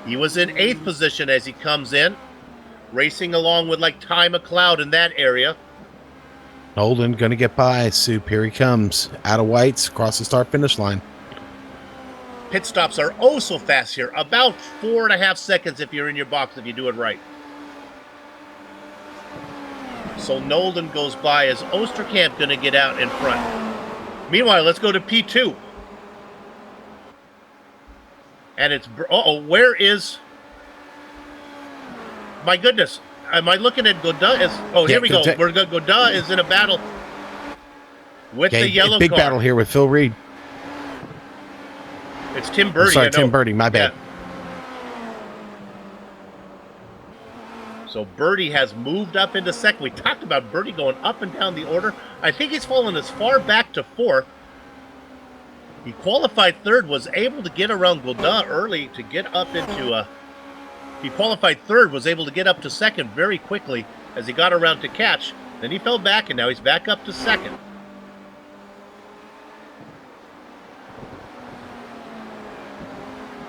He was in 8th position as he comes in, racing along with like Ty McLeod in that area. Nolden going to get by. Soup, here he comes. Out of whites, across the start-finish line. Pit stops are oh so fast here. About 4.5 seconds if you're in your box, if you do it right. So Nolden goes by as Oosterkamp going to get out in front. Meanwhile, let's go to P2. And it's, where is, my goodness, am I looking at Godin? Here we go. Godin is in a battle with the yellow big car. battle here with Phil Reed. It's Tim Birdie. Sorry, Tim Birdie, my bad. Yeah. So Birdie has moved up into second. We talked about Birdie going up and down the order. I think he's fallen as far back to fourth. He qualified third, was able to get around Godin early to get up into he qualified third, was able to get up to second very quickly as he got around to catch. Then he fell back, and now he's back up to second.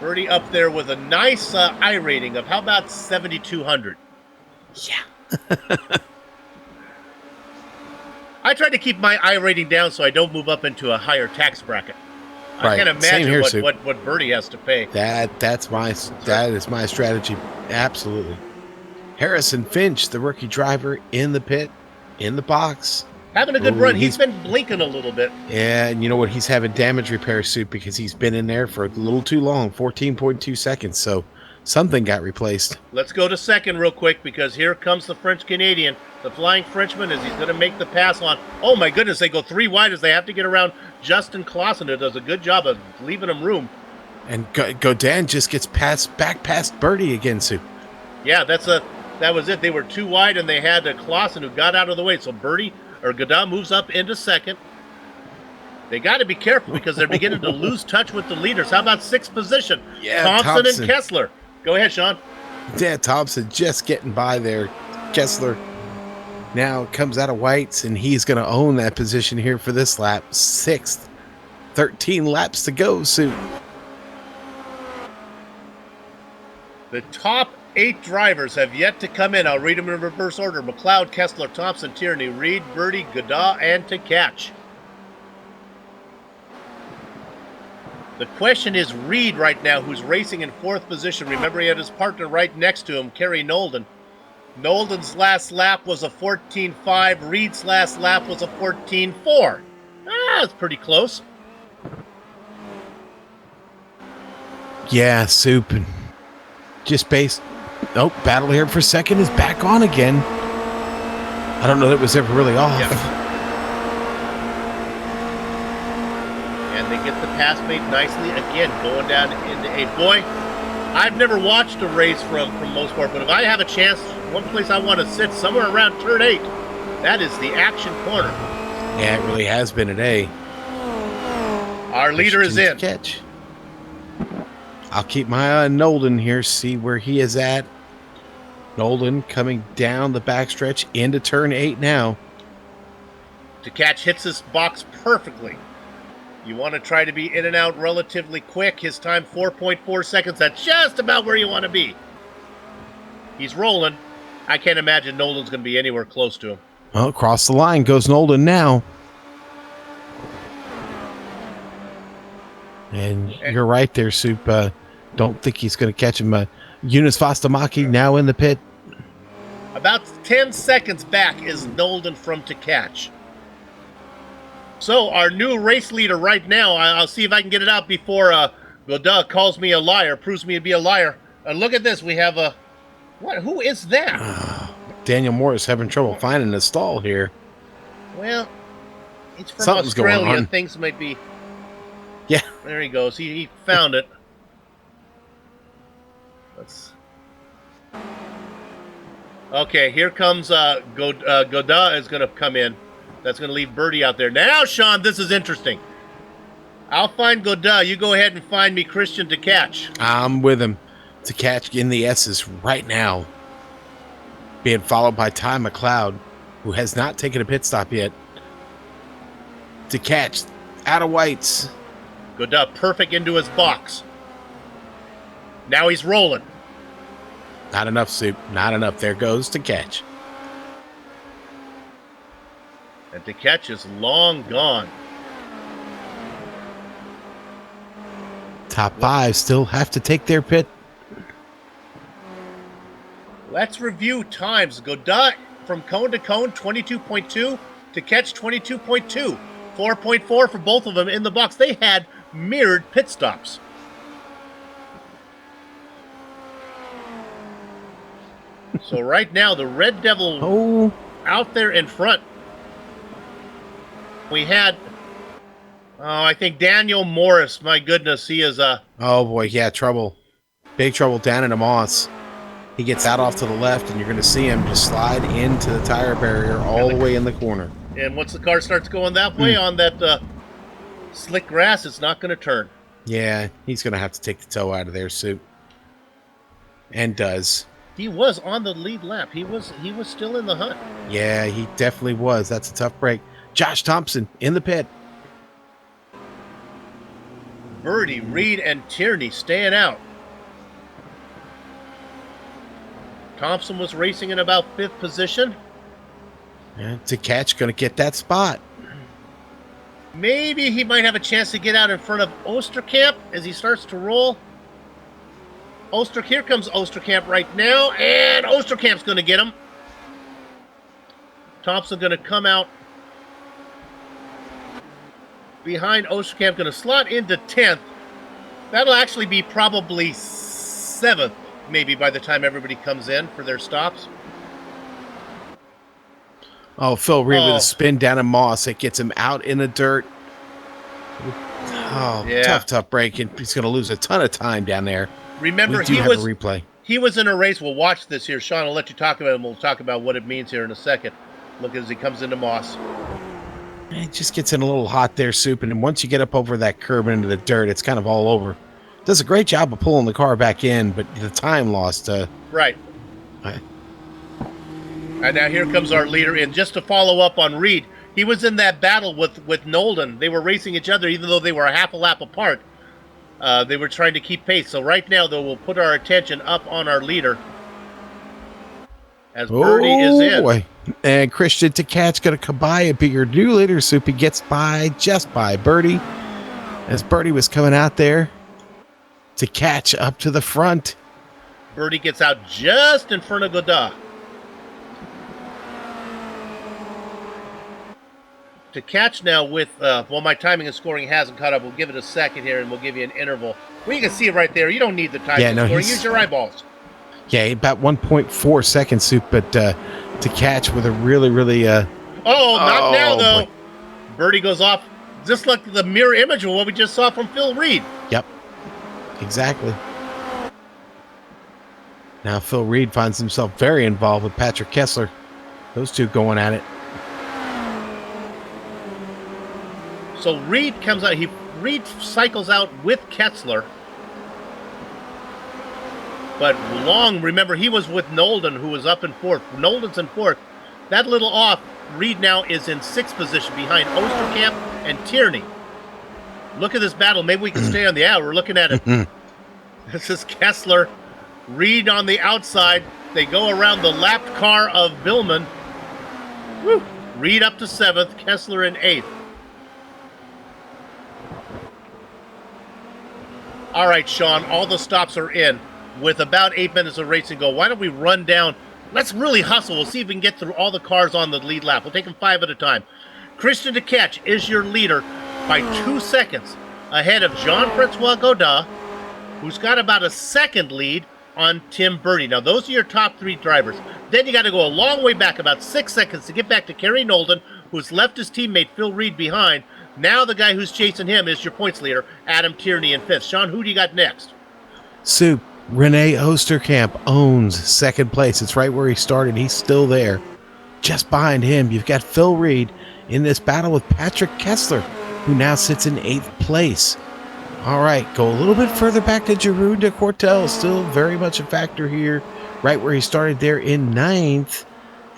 Birdie up there with a nice I rating of, how about 7,200? Yeah. I try to keep my I rating down so I don't move up into a higher tax bracket. Right. I can't Same here, imagine what Birdie has to pay. That is my strategy. Absolutely. Harrison Finch, the rookie driver, in the pit, in the box. Having a good run. He's been blinking a little bit. Yeah, and you know what? He's having damage repair suit because he's been in there for a little too long, 14.2 seconds. So something got replaced. Let's go to second real quick because here comes the French-Canadian, the Flying Frenchman, as he's going to make the pass on. Oh, my goodness, they go three wide as they have to get around Justin Clausen, who does a good job of leaving him room. And Godin just gets back past Birdie again, Sue. Yeah, that was it. They were too wide, and they had Clausen who got out of the way. So Godin moves up into second. They got to be careful because they're beginning to lose touch with the leaders. How about sixth position? Yeah, Thompson and Kessler. Go ahead, Sean. Yeah, Thompson just getting by there. Kessler now comes out of whites, and he's going to own that position here for this lap. Sixth. 13 laps to go, Sue. The top 8 drivers have yet to come in. I'll read them in reverse order. McLeod, Kessler, Thompson, Tierney, Reed, Birdie, Godin, and Tkach. The question is Reed right now, who's racing in 4th position. Remember, he had his partner right next to him, Kerry Nolden. Nolden's last lap was a 14.5. Reed's last lap was a 14.4. That's pretty close. Yeah, Soup. Just based... Oh, battle here for second is back on again. I don't know that it was ever really off. Yeah. And they get the pass made nicely again, going down into 8. Boy, I've never watched a race from Mosport, but if I have a chance, one place I want to sit somewhere around turn 8, that is the action corner. Yeah, it really has been today. Our leader is in. Catch. I'll keep my eye on Nolden here, see where he is at. Nolden coming down the backstretch into turn 8 now. Tkach hits this box perfectly. You want to try to be in and out relatively quick. His time, 4.4 seconds. That's just about where you want to be. He's rolling. I can't imagine Nolden's going to be anywhere close to him. Well, across the line goes Nolden now. And you're right there, Soup. Don't think he's going to catch him. Eunice Vostamaki now in the pit. About 10 seconds back is Nolden from Tkach. So our new race leader right now, I'll see if I can get it out before Godin calls me a liar, proves me to be a liar. Look at this. We have a... What? Who is that? Daniel Morris having trouble finding a stall here. Well, it's from Something's Australia. going on. Things might be... Yeah. There he goes. He found it. Let's... Okay, here comes Godin is going to come in. That's going to leave Birdie out there. Now, Sean, this is interesting. I'll find Godin. You go ahead and find me Christian Tkach. I'm with him. Tkach in the S's right now. Being followed by Ty McLeod, who has not taken a pit stop yet. Tkach out of whites. Godin perfect into his box. Now he's rolling. Not enough, Soup. Not enough. There goes Tkach. And Tkach is long gone. Top 5 still have to take their pit. Let's review times. Godin from cone to cone, 22.2. Tkach, 22.2. 4.4 for both of them in the box. They had mirrored pit stops. So right now, the Red Devil Oh, out there in front. We had, I think Daniel Morris. My goodness, he is oh boy, yeah, trouble. Big trouble down in the moss. He gets out off to the left, and you're going to see him just slide into the tire barrier all the way in the corner. And once the car starts going that way on that slick grass, it's not going to turn. Yeah, he's going to have to take the toe out of there, Soup. And does. He was on the lead lap. He was still in the hunt. Yeah, he definitely was. That's a tough break. Josh Thompson in the pit. Birdie, Reed, and Tierney staying out. Thompson was racing in about 5th position. Yeah, to catch, going to get that spot. Maybe he might have a chance to get out in front of Osterkamp as he starts to roll. Here comes Osterkamp right now, and Osterkamp's going to get him. Thompson going to come out behind Osterkamp, going to slot into 10th. That'll actually be probably 7th, maybe, by the time everybody comes in for their stops. Oh, Phil Reed with a spin down in moss. It gets him out in the dirt. Oh, yeah. Tough break. And he's going to lose a ton of time down there. Remember, we do have a replay. He was in a race. We'll watch this here. Sean, I'll let you talk about it, and we'll talk about what it means here in a second. Look as he comes into moss. It just gets in a little hot there, Soup. And then once you get up over that curb into the dirt, it's kind of all over. Does a great job of pulling the car back in, but the time lost. Right. And now here comes our leader. And just to follow up on Reed, he was in that battle with Nolden. They were racing each other, even though they were a half a lap apart. They were trying to keep pace. So right now, though, we'll put our attention up on our leader as Birdie is in. Boy. And Christian Tkach's going to come by and be your new leader, Soup. He gets just by Birdie. As Birdie was coming out there to catch up to the front. Birdie gets out just in front of Godot. To catch now with, my timing and scoring hasn't caught up. We'll give it a second here, and we'll give you an interval. Well, you can see it right there. You don't need the timing and scoring. Use your eyeballs. Yeah, about 1.4 seconds, Soup, but to catch with a really, really... not now, though. Boy. Birdie goes off just like the mirror image of what we just saw from Phil Reed. Yep, exactly. Now Phil Reed finds himself very involved with Patrick Kessler. Those two going at it. So Reed comes out. Reed cycles out with Kessler. But remember, he was with Nolden, who was up in 4th. Nolden's in 4th. That little off. Reed now is in 6th position behind Osterkamp and Tierney. Look at this battle. Maybe we can stay on the out. We're looking at it. This is Kessler. Reed on the outside. They go around the lapped car of Billman. Woo. Reed up to 7th. Kessler in 8th. All right, Sean, all the stops are in. With about 8 minutes of racing to go, why don't we run down? Let's really hustle. We'll see if we can get through all the cars on the lead lap. We'll take them 5 at a time. Christian Tkach is your leader by 2 seconds ahead of Jean-Francois Godin, who's got about a second lead on Tim Birdie. Now, those are your top 3 drivers. Then you got to go a long way back, about 6 seconds, to get back to Kerry Nolden, who's left his teammate Phil Reed behind. Now the guy who's chasing him is your points leader, Adam Tierney in 5th. Sean, who do you got next? Soup. Rene Osterkamp owns 2nd place. It's right where he started. He's still there. Just behind him, you've got Phil Reed in this battle with Patrick Kessler, who now sits in 8th place. All right, go a little bit further back to Giroud de Courtel. Still very much a factor here, right where he started there in 9th.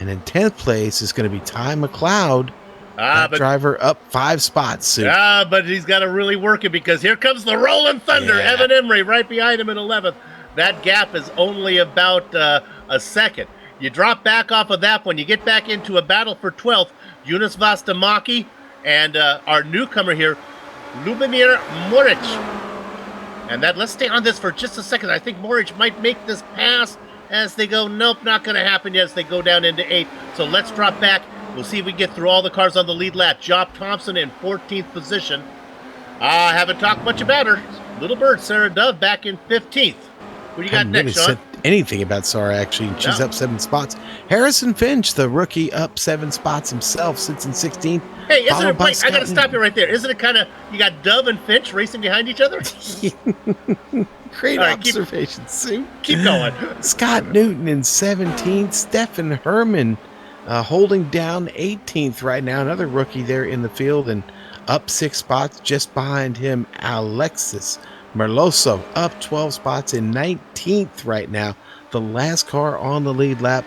And in 10th place is going to be Ty McLeod. Driver up 5 spots. Soup. But he's got to really work it, because here comes the Rolling Thunder. Yeah. Evan Emery right behind him in 11th. That gap is only about a second. You drop back off of that one. You get back into a battle for 12th. Jonas Vastamaki and our newcomer here, Lubomir Moric. And let's stay on this for just a second. I think Moric might make this pass as they go. Nope, not going to happen yet as they go down into 8th. So let's drop back. We'll see if we get through all the cars on the lead lap. Job Thompson in 14th position. I haven't talked much about her. Little bird, Sarah Dove, back in 15th. Who do you got next, Sean? anything about Sarah, actually. She's up 7 spots. Harrison Finch, the rookie, up 7 spots himself, sits in 16th. Hey, isn't it, wait, I got to stop you right there. Isn't it kind of, you got Dove and Finch racing behind each other? Great observation, Sue. Keep going. Scott Newton in 17th. Stefan Herman holding down 18th right now. Another rookie there in the field and up 6 spots. Just behind him, Alexis Merloso up 12 spots in 19th right now. The last car on the lead lap,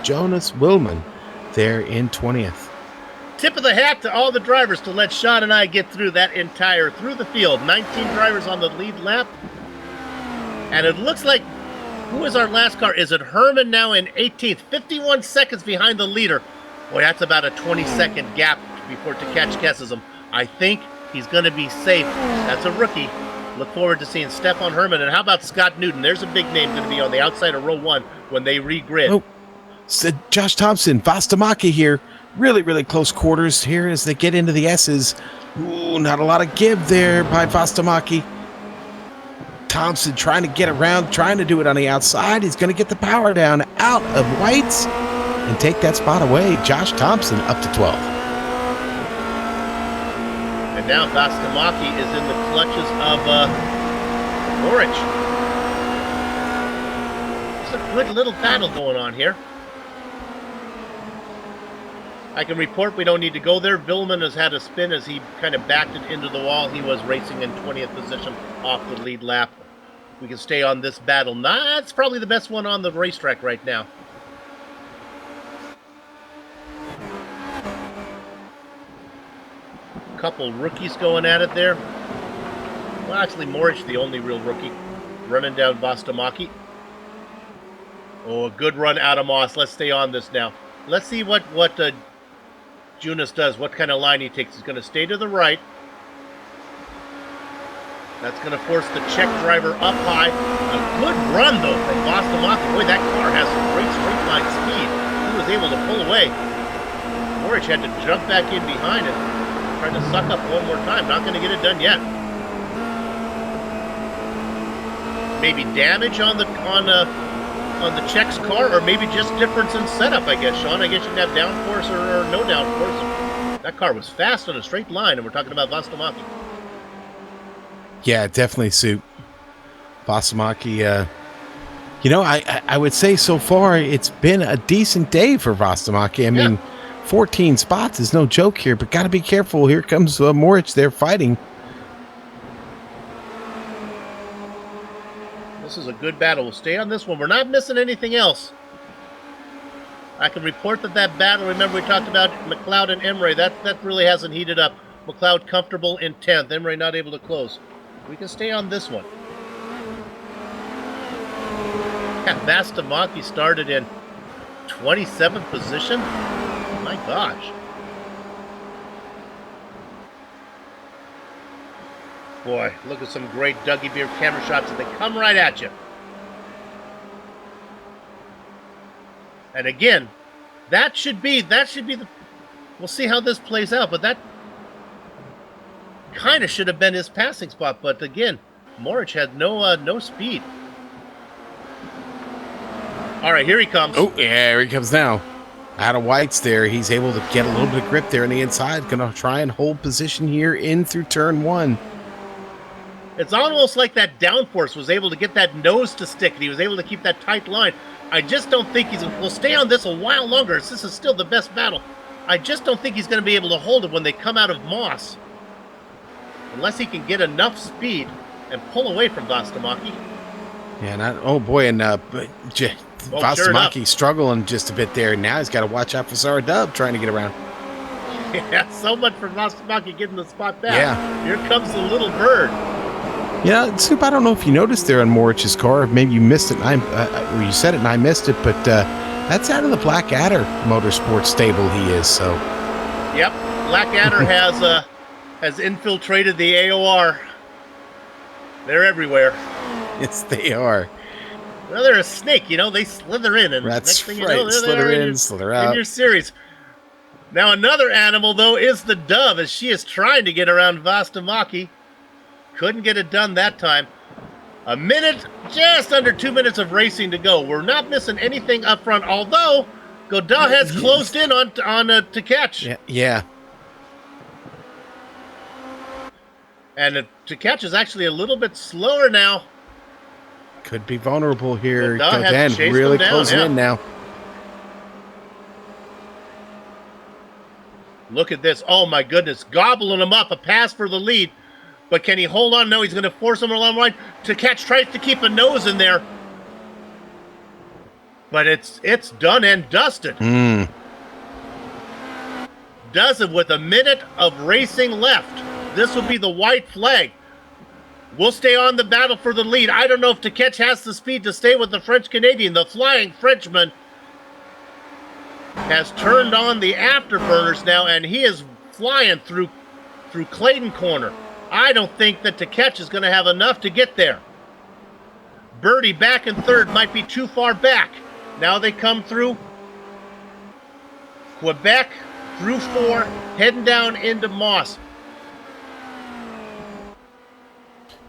Jonas Willman there in 20th. Tip of the hat to all the drivers to let Sean and I get through through the field. 19 drivers on the lead lap. And it looks like, who is our last car? Is it Herman now in 18th? 51 seconds behind the leader. Boy, that's about a 20-second gap before to catch guesses him. I think he's going to be safe. That's a rookie. Look forward to seeing Stefan Herman. And how about Scott Newton? There's a big name going to be on the outside of row 1 when they regrid. Oh, so Josh Thompson, Vastamaki here. Really, really close quarters here as they get into the S's. Ooh, not a lot of give there by Vastamaki. Thompson trying to get around, trying to do it on the outside. He's going to get the power down out of whites and take that spot away. Josh Thompson up to 12. And now Vastamaki is in the clutches of Norwich. It's a good little battle going on here. I can report we don't need to go there. Villman has had a spin as he kind of backed it into the wall. He was racing in 20th position off the lead lap. We can stay on this battle. That's probably the best one on the racetrack right now. Couple rookies going at it there. Well, actually, Morich, the only real rookie, running down Vastamaki. Oh, a good run out of Moss. Let's stay on this now. Let's see what Jonas does, what kind of line he takes. He's going to stay to the right. That's going to force the Czech driver up high. A good run, though, from Vastamaki. Boy, that car has some great straight line speed. He was able to pull away. Morich had to jump back in behind it, trying to suck up one more time. Not going to get it done yet. Maybe damage on the Czech's car, or maybe just difference in setup, I guess, Sean. I guess you can have downforce or no downforce. That car was fast on a straight line, and we're talking about Vastamaki. Yeah, definitely, Sue. Vastamaki, I would say so far it's been a decent day for Vastamaki. I mean, 14 spots is no joke here, but got to be careful. Here comes Morich there fighting. This is a good battle. We'll stay on this one. We're not missing anything else. I can report that battle, remember we talked about McLeod and Emre, that really hasn't heated up. McLeod comfortable in 10th, Emre not able to close. We can stay on this one. Yeah, Vastamaki started in 27th position. My gosh. Boy, look at some great Dougie Beer camera shots, and they come right at you. And again, that should be the, we'll see how this plays out, but that kind of should have been his passing spot. But again, Morich had no speed. All right, here he comes. Oh, yeah, here he comes now. Out of whites there. He's able to get a little bit of grip there on the inside. Going to try and hold position here in through turn 1. It's almost like that downforce was able to get that nose to stick, and he was able to keep that tight line. I just don't think we'll stay on this a while longer. This is still the best battle. I just don't think he's going to be able to hold it when they come out of Moss. Unless he can get enough speed and pull away from Vastamaki. Yeah, Vastamaki struggling just a bit there. Now he's got to watch out for Sarah Dub trying to get around. Yeah, so much for Vastamaki getting the spot back. Yeah. Here comes the little bird. Yeah, Soup, I don't know if you noticed there on Morich's car. Maybe you missed it, you said it and I missed it, but that's out of the Blackadder Motorsports stable he is, so. Yep, Blackadder has infiltrated the AOR. They're everywhere. Yes, they are. Well, they're a snake, they slither in, and that's next thing you right. know, Slither in, slither out. In your series. Now, another animal, though, is the Dove, as she is trying to get around Vastamaki. Couldn't get it done that time. A minute, just under 2 minutes of racing to go. We're not missing anything up front, although Godin has closed in on to catch. Yeah. And to catch is actually a little bit slower now. Could be vulnerable here. Godin has Godin chased really him down, closing yeah. in now. Look at this. Oh, my goodness. Gobbling him up. A pass for the lead. But can he hold on? No, he's going to force him along the line. To catch tries to keep a nose in there. But it's done and dusted. Does it with a minute of racing left. This will be the white flag. We'll stay on the battle for the lead. I don't know if Tekech has the speed to stay with the French-Canadian. The flying Frenchman has turned on the afterburners now, and he is flying through Clayton Corner. I don't think that Tekech is going to have enough to get there. Birdie back in third might be too far back. Now they come through Quebec through 4, heading down into Moss.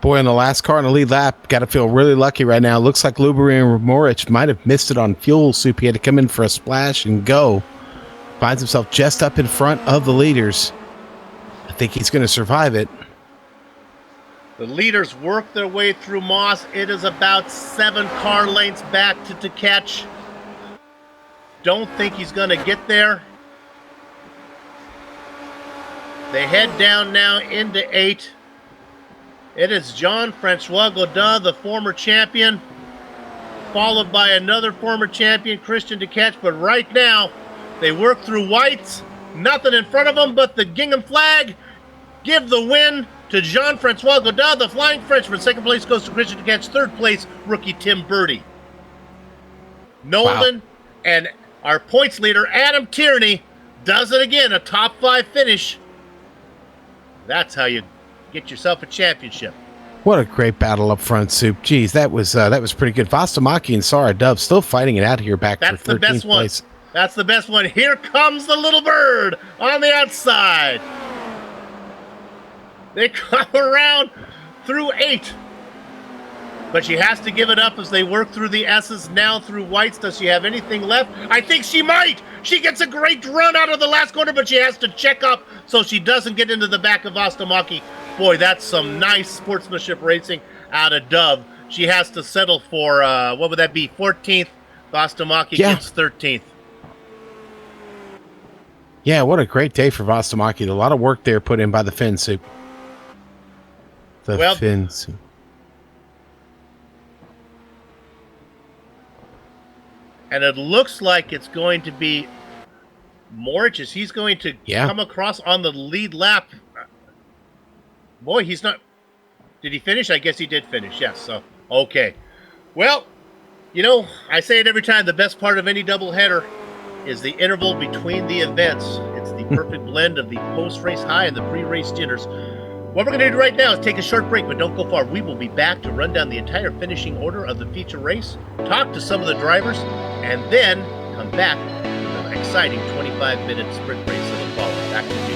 Boy, on the last car on the lead lap, got to feel really lucky right now. Looks like Lubery and Moritz might have missed it on fuel soup. He had to come in for a splash and go. Finds himself just up in front of the leaders. I think he's going to survive it. The leaders work their way through Moss. It is about 7 car lengths back to Tekech. Don't think he's going to get there. They head down now into 8. It is Jean-Francois Godin, the former champion, followed by another former champion, Christian Tekech. But right now, they work through whites. Nothing in front of them but the gingham flag. Give the win to Jean-Francois Godin, the flying Frenchman. Second place goes to Christian Tekech. Third place, rookie Tim Birdie. Nolan and our points leader, Adam Tierney, does it again. A top 5 finish. That's how you get yourself a championship. What a great battle up front, Soup. Geez, that was pretty good. Vostamaki and Sarah Dub still fighting it out here back for 13th That's the best one. place. That's the best one. Here comes the little bird on the outside. They come around through 8. But she has to give it up as they work through the S's now through whites. Does she have anything left? I think she might. She gets a great run out of the last corner, but she has to check up so she doesn't get into the back of Vostamaki. Boy, that's some nice sportsmanship racing out of Dove. She has to settle for, what would that be, 14th? Vostamaki gets 13th. Yeah, what a great day for Vostamaki. A lot of work there put in by the Finn, Soup. Finn, Soup. And it looks like it's going to be Moritz. He's going to come across on the lead lap. Boy, he's not... Did he finish? I guess he did finish, yes. So, okay. Well, you know, I say it every time. The best part of any doubleheader is the interval between the events. It's the perfect blend of the post-race high and the pre-race jitters. What we're going to do right now is take a short break, but don't go far. We will be back to run down the entire finishing order of the feature race, talk to some of the drivers, and then come back with an exciting 25-minute sprint race that'll follow. Back to you.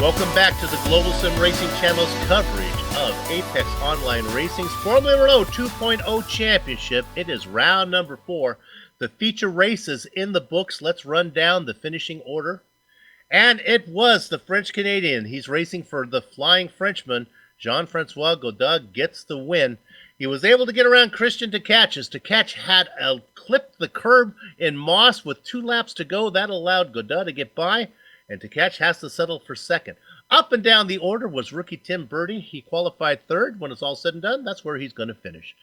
Welcome back to the Global Sim Racing Channel's coverage of Apex Online Racing's Formula Renault 2.0 Championship. It is round number 4. The feature race is in the books. Let's run down the finishing order. And it was the French-Canadian. He's racing for the Flying Frenchman. Jean-Francois Godard gets the win. He was able to get around Christian Tkach's. Tkach had clipped the curb in Moss with 2 laps to go. That allowed Godard to get by, and Tkach has to settle for second. Up and down the order was rookie Tim Birdie. He qualified third. When it's all said and done, that's where he's going to finish.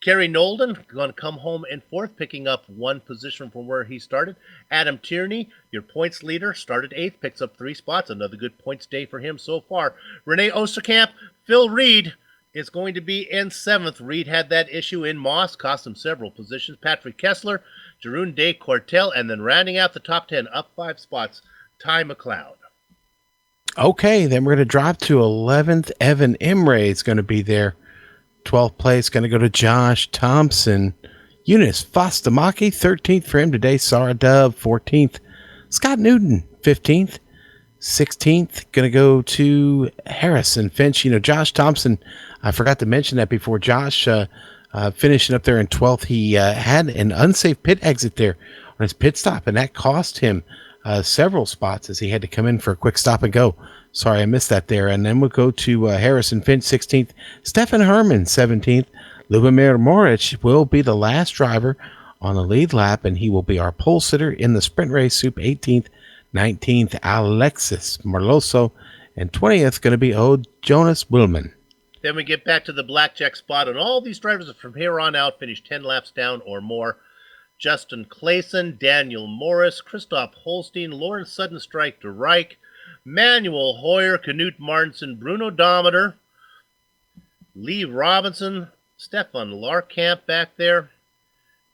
Kerry Nolden going to come home in fourth, picking up 1 position from where he started. Adam Tierney, your points leader, started 8th, picks up 3 spots. Another good points day for him so far. Renee Osterkamp, Phil Reed is going to be in 7th. Reed had that issue in Moss, cost him several positions. Patrick Kessler, Jeroen de Cortel, and then rounding out the top 10, up 5 spots, Ty McLeod. Okay, then we're going to drop to 11th. Evan Imre is going to be there. 12th place going to go to Josh Thompson. Eunice Fostamaki, 13th for him today. Sarah Dove, 14th. Scott Newton, 15th. 16th going to go to Harrison Finch. You know, Josh Thompson, I forgot to mention that before. Josh finishing up there in 12th. He had an unsafe pit exit there on his pit stop, and that cost him several spots as he had to come in for a quick stop and go. Sorry, I missed that there. And then we'll go to Harrison Finch, 16th. Stefan Herman, 17th. Lubomir Moric will be the last driver on the lead lap, and he will be our pole sitter in the sprint race. Soup, 18th. 19th, Alexis Marloso. And 20th, going to be Jonas Willman. Then we get back to the blackjack spot, and all these drivers from here on out finish 10 laps down or more. Justin Clayson, Daniel Morris, Christoph Holstein, Lauren Suddenstrike de Reich, Manuel Hoyer, Knut Martinson, Bruno Dometer, Lee Robinson, Stefan Larkamp back there,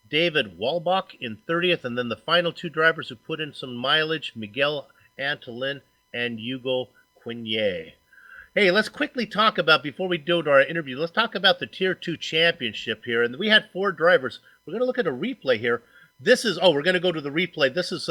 David Walbach in 30th, and then the final 2 drivers who put in some mileage, Miguel Antolin and Hugo Quinier. Hey, let's quickly talk about, before we go to our interview, let's talk about the Tier 2 Championship here. And we had 4 drivers. We're going to look at a replay here. This is, we're going to go to the replay. This is,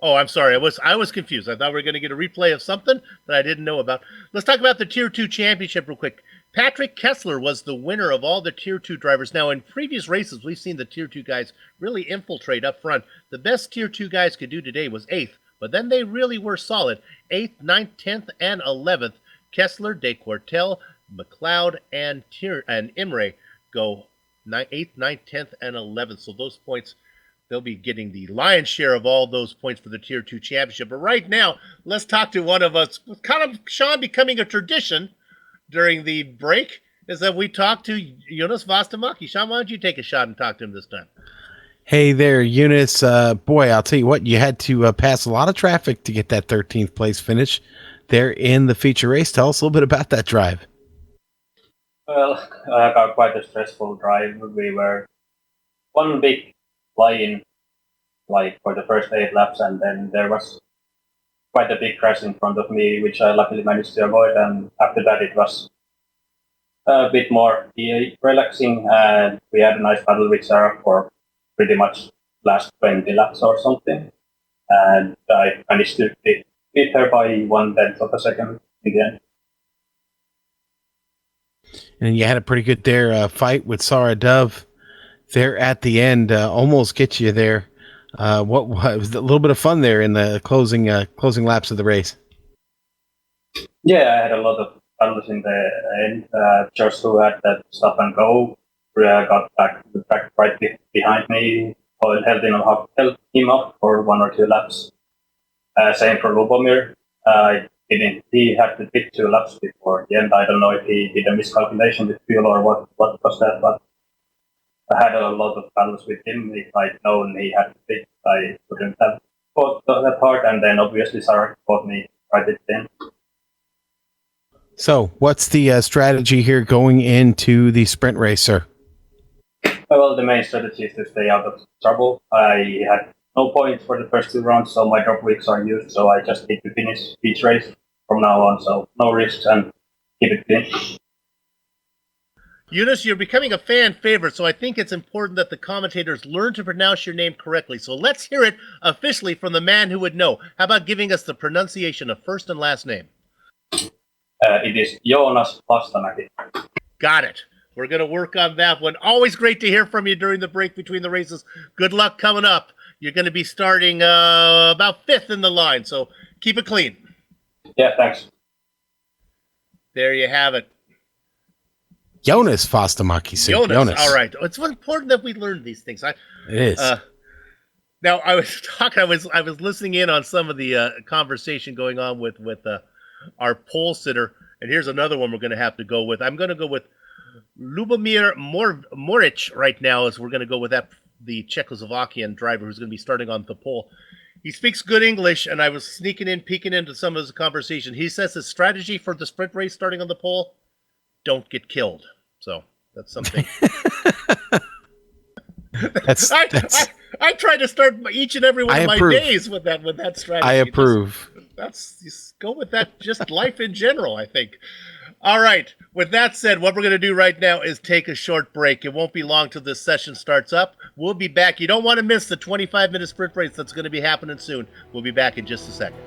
I'm sorry. I was confused. I thought we were going to get a replay of something that I didn't know about. Let's talk about the Tier 2 Championship real quick. Patrick Kessler was the winner of all the Tier 2 drivers. Now, in previous races, we've seen the Tier 2 guys really infiltrate up front. The best Tier 2 guys could do today was 8th, but then they really were solid. 8th, 9th, 10th, and 11th. Kessler, De Cortel, McLeod, and Imre go 8th, 9th, 10th, and 11th. So those points, they'll be getting the lion's share of all those points for the Tier 2 Championship. But right now, let's talk to one of us, kind of, Sean, becoming a tradition during the break, is that we talk to Jonas Vastamaki. Sean, why don't you take a shot and talk to him this time? Hey there, Eunice. Boy, I'll tell you what, you had to pass a lot of traffic to get that 13th place finish there in the feature race. Tell us a little bit about that drive. Well, I got quite a stressful drive. We were one big line, like for the first 8 laps, and then there was quite a big crash in front of me, which I luckily managed to avoid. And after that, it was a bit more relaxing, and we had a nice battle with Sarah for pretty much last 20 laps or something. And I managed to beat her by 1/10 of a second in the end. And you had a pretty good fight with Sarah Dove there at the end, almost get you there. What was a little bit of fun there in the closing laps of the race? Yeah, I had a lot of battles in the end. Josh, who had that stop and go, got back right behind me, held him up for 1 or 2 laps. Same for Lubomir. He had to pit 2 laps before the end. I don't know if he did a miscalculation with fuel or what was that, but I had a lot of battles with him. If I'd known he had to pit, I wouldn't have fought that hard. And then obviously Sarah fought me right at the end. So what's the strategy here going into the sprint race, sir? Well, the main strategy is to stay out of trouble. I had no points for the first 2 rounds, so my drop weeks are used, so I just need to finish each race from now on, so no risks and keep it clean. Eunice, you're becoming a fan favorite, so I think it's important that the commentators learn to pronounce your name correctly. So let's hear it officially from the man who would know. How about giving us the pronunciation of first and last name? It is Joonas Vastamäki. Got it. We're going to work on that one. Always great to hear from you during the break between the races. Good luck coming up. You're going to be starting about 5th in the line, so keep it clean. Yeah, thanks. There you have it. Jonas Vastamäki. Jonas. All right. It's important that we learn these things. It is. Now, I was talking. I was listening in on some of the conversation going on with our pole sitter, and here's another one we're going to have to go with. I'm going to go with Lubomir Moric right now, as we're going to go with the Czechoslovakian driver who's going to be starting on the pole. He speaks good English, and I was peeking into some of his conversation. He says his strategy for the sprint race starting on the pole: don't get killed. So that's something. I try to start each and every one of my days with that strategy. I approve. Just go with that. Just life in general, I think. All right. With that said, what we're going to do right now is take a short break. It won't be long till this session starts up. We'll be back. You don't want to miss the 25-minute sprint race that's going to be happening soon. We'll be back in just a second.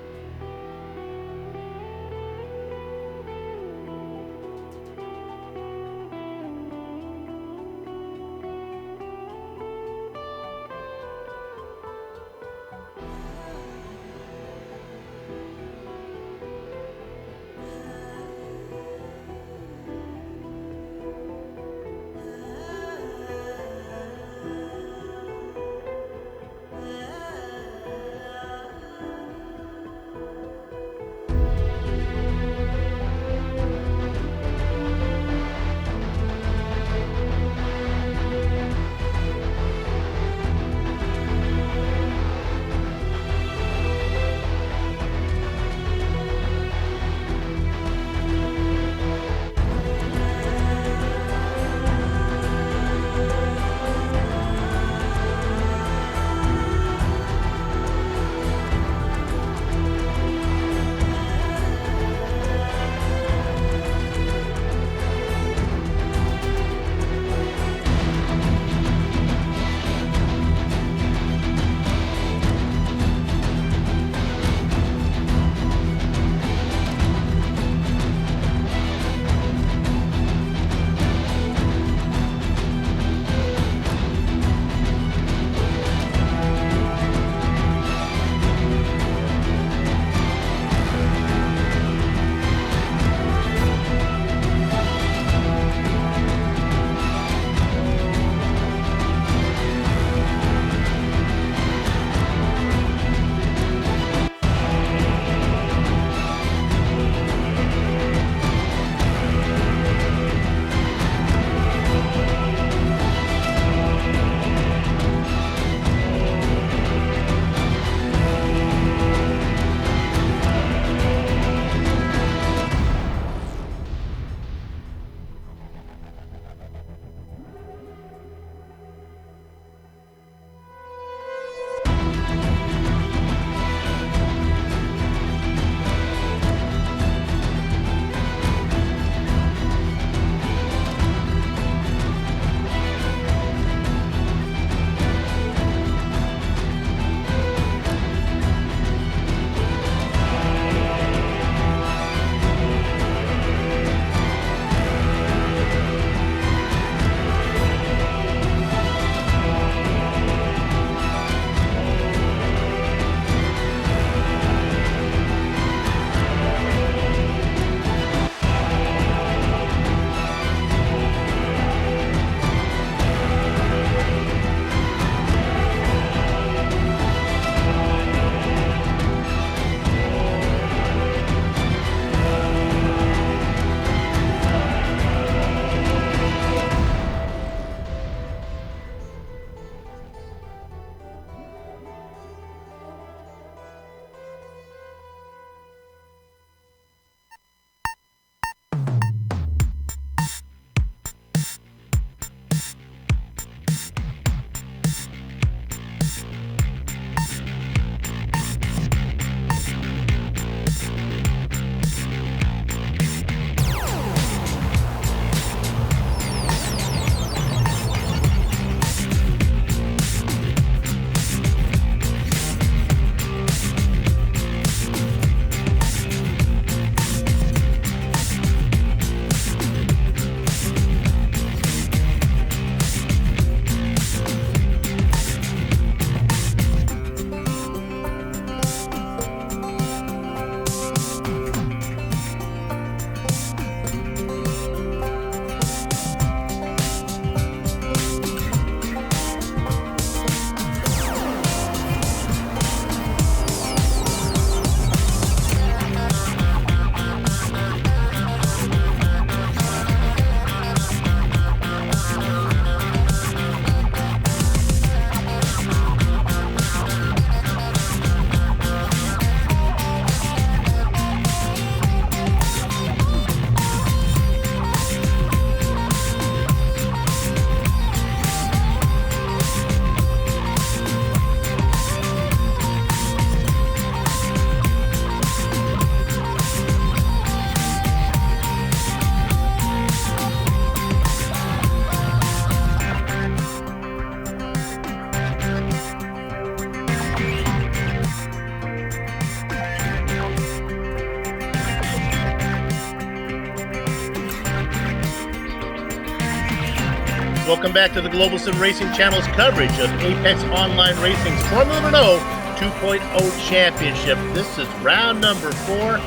Welcome back to the Global Sim Racing Channel's coverage of Apex Online Racing's Formula Renault 2.0 Championship. This is round number 4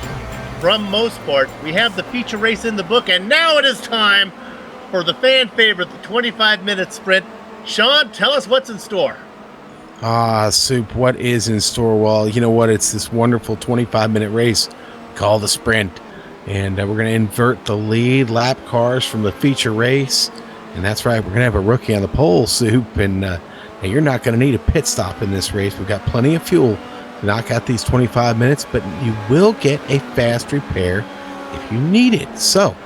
from Mosport. We have the feature race in the book, and now it is time for the fan favorite, the 25-minute sprint. Sean, tell us what's in store. Soup, what is in store? Well, you know what? It's this wonderful 25-minute race called the sprint. And we're going to invert the lead lap cars from the feature race. And that's right, we're going to have a rookie on the pole, Soup. And now you're not going to need a pit stop in this race. We've got plenty of fuel to knock out these 25 minutes, but you will get a fast repair if you need it. So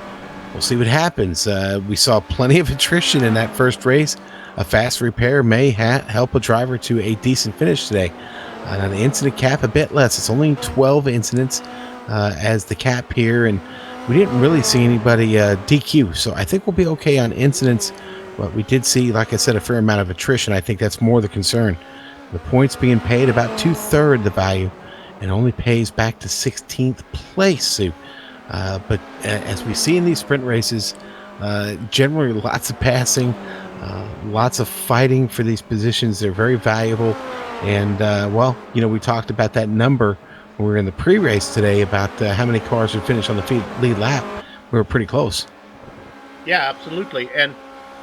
we'll see what happens. We saw plenty of attrition in that first race. A fast repair may help a driver to a decent finish today. Now the incident cap a bit less. It's only 12 incidents as the cap here, and we didn't really see anybody DQ. So I think we'll be okay on incidents. But we did see, like I said, a fair amount of attrition. I think that's more the concern. The points being paid about 2/3 the value, and only pays back to 16th place. Soup. But as we see in these sprint races, generally lots of passing. Lots of fighting for these positions. They're very valuable. And, well, you know, we talked about that number when we were in the pre-race today about how many cars would finish on the lead lap. We were pretty close. Yeah, absolutely. And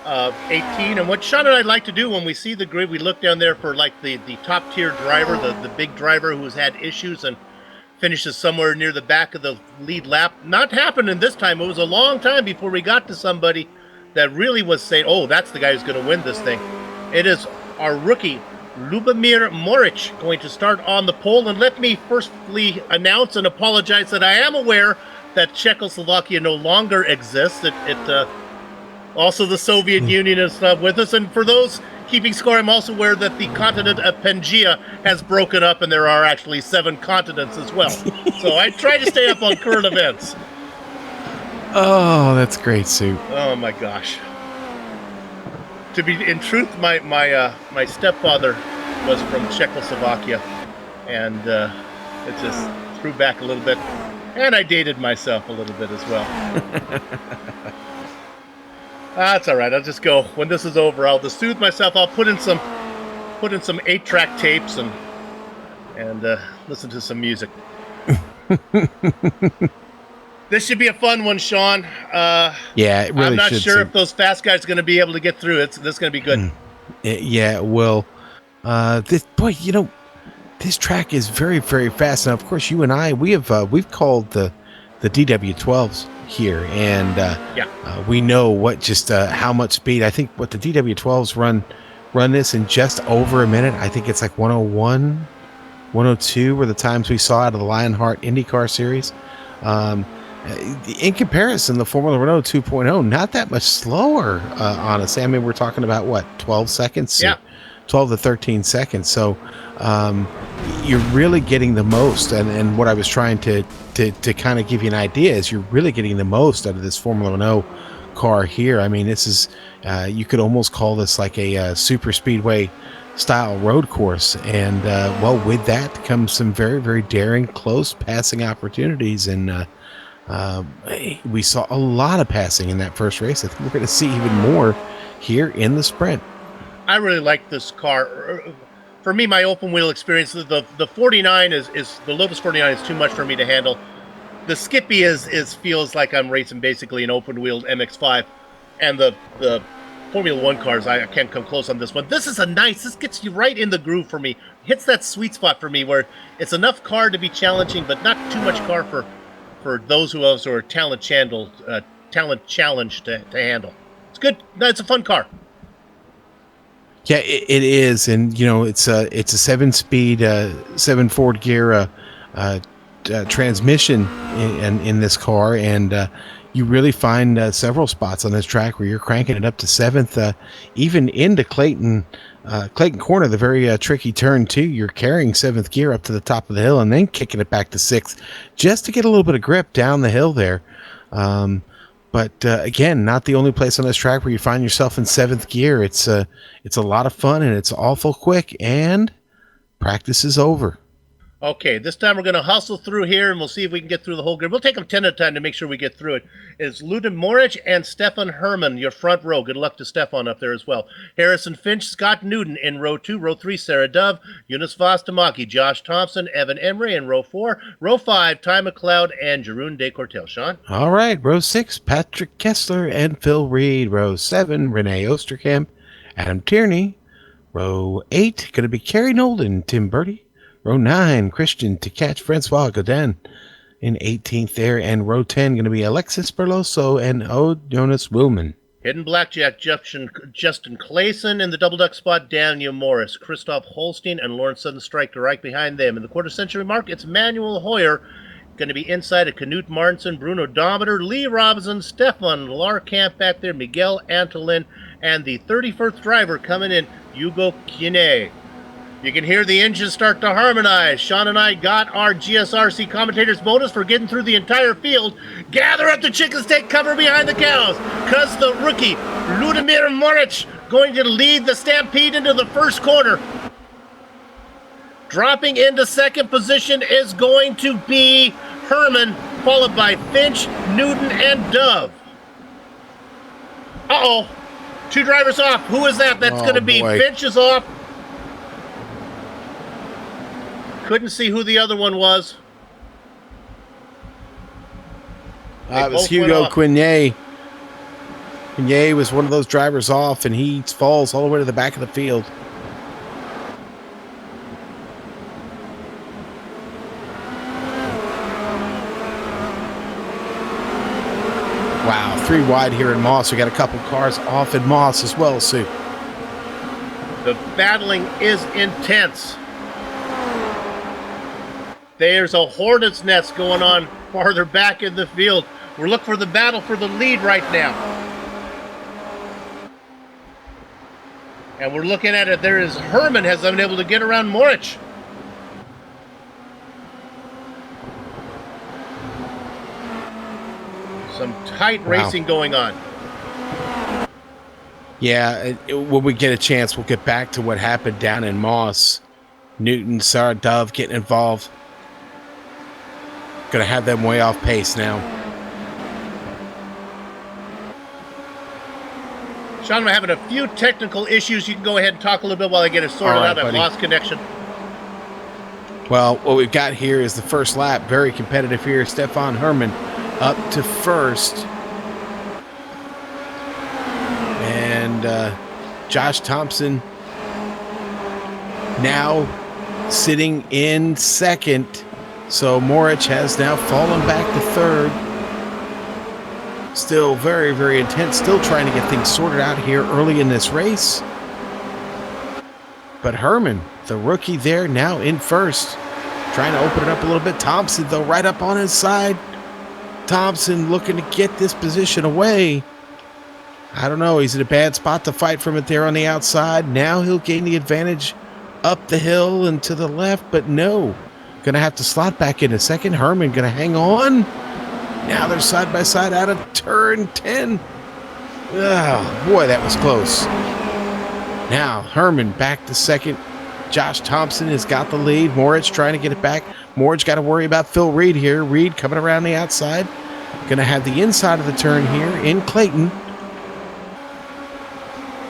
18. And what Sean and I like to do when we see the grid, we look down there for like the top-tier driver, the big driver who's had issues and finishes somewhere near the back of the lead lap. Not happening this time. It was a long time before we got to somebody that really was saying, oh, that's the guy who's going to win this thing. It is our rookie, Lubomir Moric, going to start on the pole. And let me firstly announce and apologize that I am aware that Czechoslovakia no longer exists. It also the Soviet Union is not with us. And for those keeping score, I'm also aware that the continent of Pangaea has broken up, and there are actually 7 continents as well. So I try to stay up on current events. Oh, that's great, Soup. Oh my gosh. To be in truth, my stepfather was from Czechoslovakia, and it just threw back a little bit, and I dated myself a little bit as well. That's all right. I'll just go when this is over. I'll just soothe myself. I'll put in some 8-track tapes and listen to some music. This should be a fun one, Sean. Yeah, it really I'm not should, sure Soup. if those fast guys are going to be able to get through it. So this is going to be good. Yeah, it will. This track is very, very fast. Now, of course, you and I, we've called the DW12s here, and we know what how much speed. I think what the DW12s run this in just over a minute. I think it's like 101, 102 were the times we saw out of the Lionheart IndyCar series. In comparison, the Formula Renault 2.0, not that much slower, honestly. I mean, we're talking about, 12 seconds? Yeah. 12 to 13 seconds. So you're really getting the most. And what I was trying to kind of give you an idea is you're really getting the most out of this Formula Renault car here. I mean, this is, you could almost call this like a super speedway style road course. And, with that comes some very, very daring, close passing opportunities. And we saw a lot of passing in that first race. I think we're going to see even more here in the sprint. I really like this car. For me, my open wheel experience, the 49 is the Lotus 49 is too much for me to handle. The Skippy feels like I'm racing basically an open wheeled MX-5, and the Formula 1 cars, I can't come close on this one. This gets you right in the groove for me. Hits that sweet spot for me where it's enough car to be challenging, but not too much car for those who are talent challenged to handle. It's good. It's a fun car. Yeah, it is, and it's a 7-speed, 7 forward gear transmission in this car, and you really find several spots on this track where you're cranking it up to 7th, even into Clayton Corner, the very tricky turn too. You're carrying 7th gear up to the top of the hill and then kicking it back to 6th just to get a little bit of grip down the hill there. But again, not the only place on this track where you find yourself in 7th gear. It's a lot of fun, and it's awful quick, and practice is over. Okay, this time we're going to hustle through here, and we'll see if we can get through the whole grid. We'll take them 10 at a time to make sure we get through it. It's Ludin Moric and Stefan Herman, your front row. Good luck to Stefan up there as well. Harrison Finch, Scott Newton in row 2. Row 3, Sarah Dove, Eunice Vostamaki, Josh Thompson, Evan Emery in row 4. Row 5, Ty McLeod and Jeroen de Cortel. Sean? All right, row 6, Patrick Kessler and Phil Reed. Row 7, Renee Osterkamp, Adam Tierney. Row 8, going to be Kerry Nolden, Tim Birdie. Row 9, Christian to catch Francois Godin in 18th there. And row 10, going to be Alexis Berloso and Jonas Willman. Hidden Blackjack, Justin Clayson in the double duck spot, Daniel Morris, Christoph Holstein, and Lawrence Suddenstrike right behind them. In the quarter century mark, it's Manuel Hoyer. Going to be inside of Knut Martinson, Bruno Dometer, Lee Robinson, Stefan Larkamp back there, Miguel Antolin, and the 31st driver coming in, Hugo Kine. You can hear the engines start to harmonize. Sean and I got our GSRC commentators bonus for getting through the entire field. Gather up the chickens, take cover behind the cows, because the rookie, Ludimir Moric, going to lead the Stampede into the first corner. Dropping into second position is going to be Herman, followed by Finch, Newton, and Dove. Uh-oh. 2 drivers off. Who is that? That's going to be Finch is off. Couldn't see who the other one was. It was Hugo Quignet. Quignet was one of those drivers off, and he falls all the way to the back of the field. Wow, 3 wide here in Moss. We got a couple cars off in Moss as well, Sue. The battling is intense. There's a hornet's nest going on farther back in the field. We're looking for the battle for the lead right now. And we're looking at it. There is Herman has been able to get around Moric. Some tight racing going on. Yeah, when we get a chance, we'll get back to what happened down in Moss. Newton, Sarah Dove getting involved. Going to have them way off pace now. Sean, we're having a few technical issues. You can go ahead and talk a little bit while I get it sorted out. I've lost connection. Well, what we've got here is the first lap. Very competitive here. Stefan Herman up to first. And Josh Thompson now sitting in second. So Moric has now fallen back to third. Still very, very intense. Still trying to get things sorted out here early in this race. But Herman, the rookie there, now in first. Trying to open it up a little bit. Thompson, though, right up on his side. Thompson looking to get this position away. I don't know. He's in a bad spot to fight from it there on the outside. Now he'll gain the advantage up the hill and to the left, but no. Going to have to slot back in a second. Herman going to hang on. Now they're side by side out of turn 10. Oh, boy, that was close. Now Herman back to second. Josh Thompson has got the lead. Moric trying to get it back. Moric got to worry about Phil Reed here. Reed coming around the outside. Going to have the inside of the turn here in Clayton.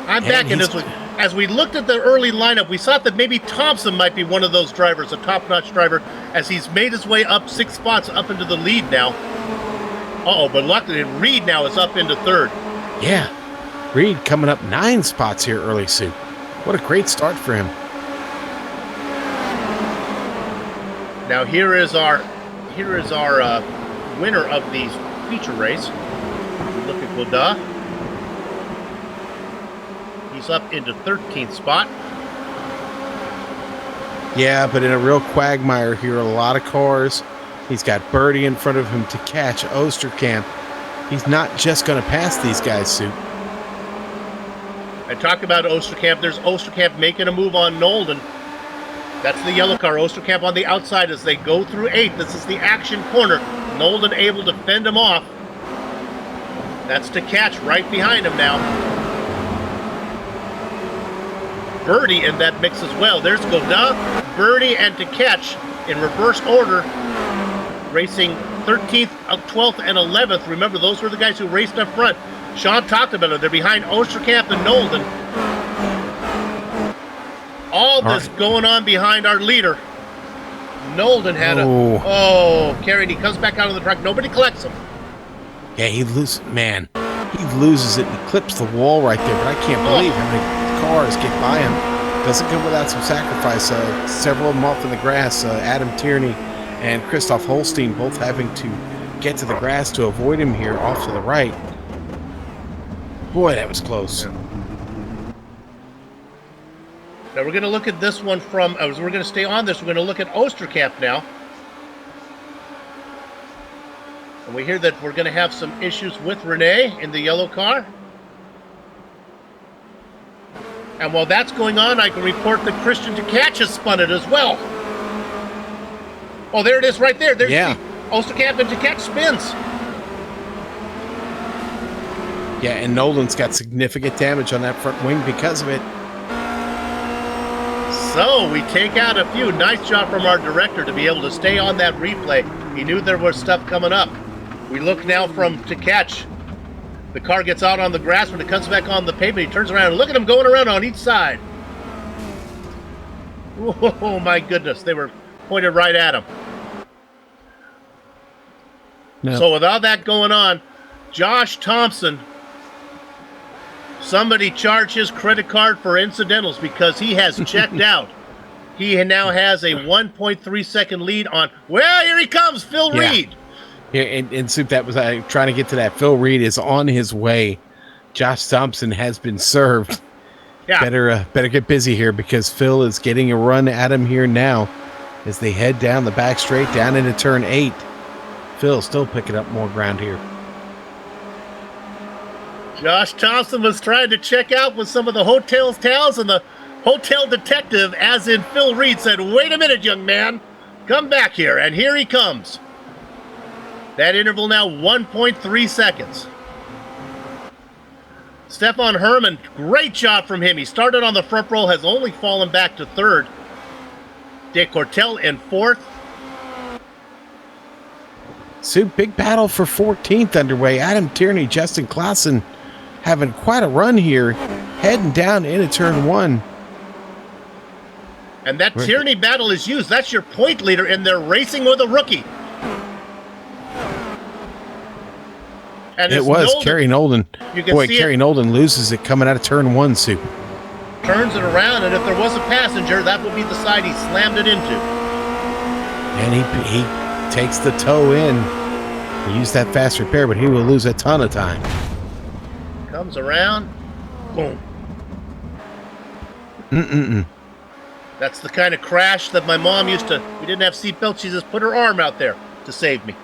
I'm back in this one. As we looked at the early lineup, we thought that maybe Thompson might be one of those drivers, a top-notch driver, as he's made his way up 6 spots up into the lead now. But luckily Reed now is up into third. Yeah, Reed coming up 9 spots here early, Sue. What a great start for him. Now here is our winner of the feature race. Look at Goda. He's up into 13th spot. Yeah, but in a real quagmire here, a lot of cars. He's got Birdie in front of him to catch Osterkamp. He's not just going to pass these guys, Sue. I talked about Osterkamp. There's Osterkamp making a move on Nolden. That's the yellow car. Osterkamp on the outside as they go through 8th. This is the action corner. Nolden able to fend him off. That's to catch right behind him now. Birdie in that mix as well. There's Godin, Birdie, and To Catch in reverse order, racing 13th, 12th, and 11th. Remember, those were the guys who raced up front. Sean talked about it. They're behind Osterkamp and Nolden. All this going on behind our leader. Nolden had carried. He comes back out of the truck. Nobody collects him. Yeah, he loses it and clips the wall right there, but I can't believe how many cars get by him. Doesn't come without some sacrifice. Several of them off in the grass. Adam Tierney and Christoph Holstein both having to get to the grass to avoid him here off to the right. Boy, that was close. Yeah. Now we're going to look at this one from, we're going to stay on this, we're going to look at Osterkamp now. And we hear that we're going to have some issues with Renee in the yellow car. And while that's going on, I can report that Christian To Catch has spun it as well. Oh, there it is right there. There's Osterkamp and To Catch spins. Yeah, and Nolan's got significant damage on that front wing because of it. So we take out a few. Nice job from our director to be able to stay on that replay. He knew there was stuff coming up. We look now from To Catch. The car gets out on the grass. When it comes back on the pavement, he turns around and look at him going around on each side. Oh my goodness, they were pointed right at him. No. So with all that going on, Josh Thompson, somebody charge his credit card for incidentals because he has checked out. He now has a 1.3 second lead on, well, here he comes, Phil Reed. Yeah, and Soup, that was trying to get to that. Phil Reed is on his way. Josh Thompson has been served. Yeah. Better get busy here because Phil is getting a run at him here now as they head down the back straight down into turn 8. Phil still picking up more ground here. Josh Thompson was trying to check out with some of the hotel's towels, and the hotel detective, as in Phil Reed, said, wait a minute, young man, come back here. And here he comes. That interval now 1.3 seconds. Stefan Herman, great job from him. He started on the front row, has only fallen back to third. De Cortel in fourth. Soup, big battle for 14th underway. Adam Tierney, Justin Clausen having quite a run here, heading down into turn 1. And that Tierney battle is used. That's your point leader in there racing with a rookie. And it was Nolden, Kerry Nolden. Boy, Kerry Nolden loses it coming out of turn 1, Soup. Turns it around, and if there was a passenger, that would be the side he slammed it into. And he takes the toe in. He used that fast repair, but he will lose a ton of time. Comes around. Boom. That's the kind of crash that my mom used to, we didn't have seatbelts, she just put her arm out there to save me.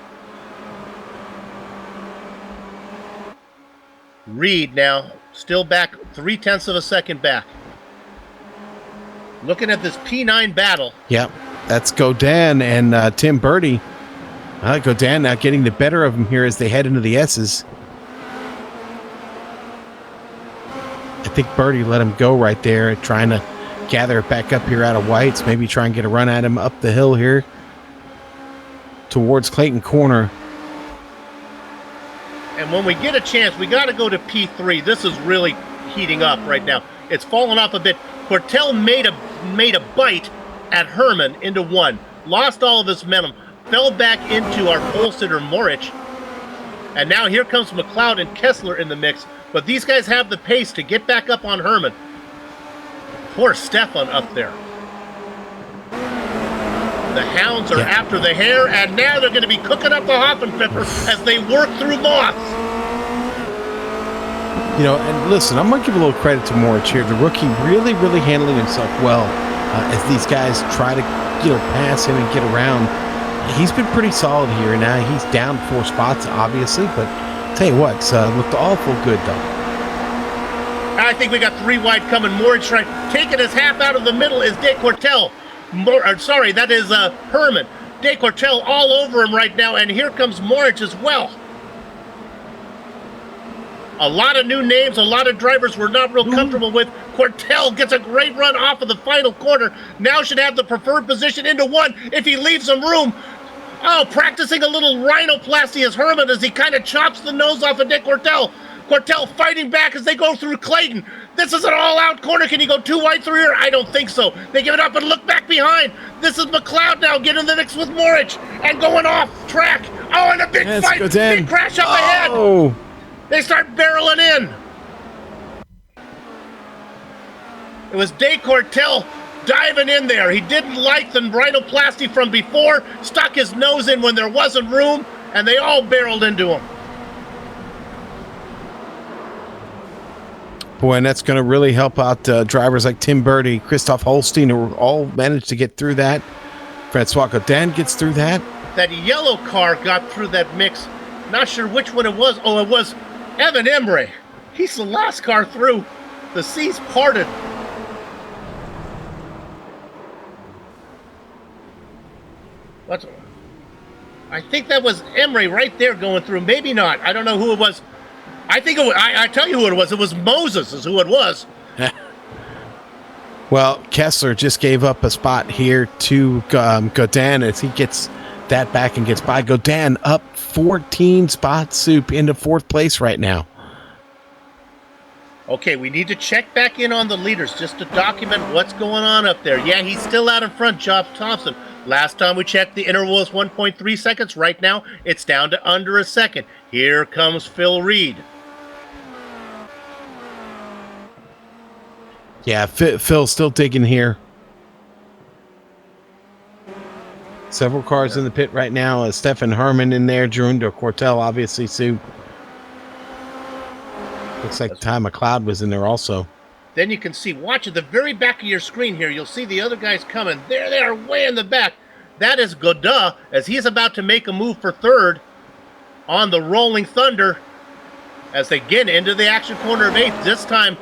Reed now, still back 0.3 of a second back. Looking at this P9 battle. Yep, that's Godin and Tim Birdie. Godin now getting the better of him here as they head into the S's. I think Birdie let him go right there, trying to gather it back up here out of whites. Maybe try and get a run at him up the hill here towards Clayton Corner. And when we get a chance, we got to go to P3. This is really heating up right now. It's fallen off a bit. Cortel made a bite at Herman into 1. Lost all of his momentum. Fell back into our pole sitter Morich. And now here comes McLeod and Kessler in the mix. But these guys have the pace to get back up on Herman. Poor Stefan up there. The hounds are after the hare, and now they're going to be cooking up the Hoffenpfeffer as they work through Moss. You know, and listen, I'm going to give a little credit to Moritz here. The rookie really, really handling himself well as these guys try to, pass him and get around. He's been pretty solid here. Now he's down 4 spots, obviously, but tell you what, looked awful good, though. I think we got 3 wide coming. Moritz taking his half out of the middle is De Cortel. That is Herman. De Cortel all over him right now, and here comes Moritz as well. A lot of new names, a lot of drivers we're not real comfortable with. Cortell gets a great run off of the final corner. Now should have the preferred position into one if he leaves some room. Oh, practicing a little rhinoplasty as Herman as he kind of chops the nose off of Nick Cortell. Cortell fighting back as they go through Clayton. This is an all-out corner. Can he go too wide through here? I don't think so. They give it up and look back behind. This is McLeod now getting in the mix with Morich and going off track. Oh, and a big fight. Big crash up ahead. They start barreling in. It was Day Cortell diving in there. He didn't like the rhinoplasty from before, stuck his nose in when there wasn't room, and they all barreled into him. Boy, and that's going to really help out drivers like Tim Birdie, Christoph Holstein, who all managed to get through that. Francois Godin gets through that. That yellow car got through that mix. Not sure which one it was. Oh, it was Evan Emre. He's the last car through. The seas parted. I think that was Emre right there going through. Maybe not. I don't know who it was. I think it was, I tell you who it was. It was Moses is who it was. Well, Kessler just gave up a spot here to Godin as he gets that back and gets by. Godin up 14 spots, Soup, into fourth place right now. Okay, we need to check back in on the leaders just to document what's going on up there. Yeah, he's still out in front, Josh Thompson. Last time we checked, the interval was 1.3 seconds. Right now, it's down to under a second. Here comes Phil Reed. Yeah, Phil's still digging here. Several cars in the pit right now. Stefan Herman in there. Gerundo Cortell, obviously, Sue. Looks like Ty McLeod was in there also. Then you can see, watch at the very back of your screen here, you'll see the other guys coming. There they are way in the back. That is Godin as he's about to make a move for third on the Rolling Thunder as they get into the action corner of eighth. This time,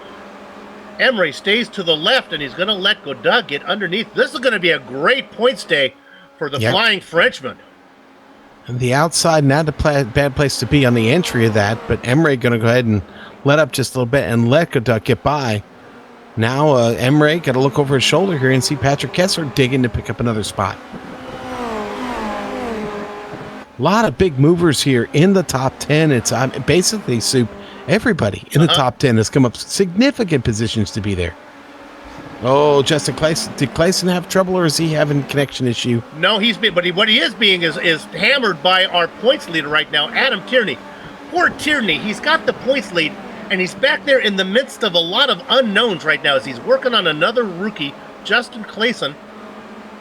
Emery stays to the left and he's going to let Godin get underneath. This is going to be a great points day for the Flying Frenchman. And the outside, not a bad place to be on the entry of that, but Emery going to go ahead and let up just a little bit and let Godin get by. Now, Emery got to look over his shoulder here and see Patrick Kessler digging to pick up another spot. A lot of big movers here in the top 10. It's basically, Soup, everybody in the top 10 has come up significant positions to be there. Oh, Justin Clayson. Did Clayson have trouble or is he having a connection issue? No, what he is being is hammered by our points leader right now, Adam Tierney. Poor Tierney, he's got the points lead. And he's back there in the midst of a lot of unknowns right now as he's working on another rookie, Justin Clayson.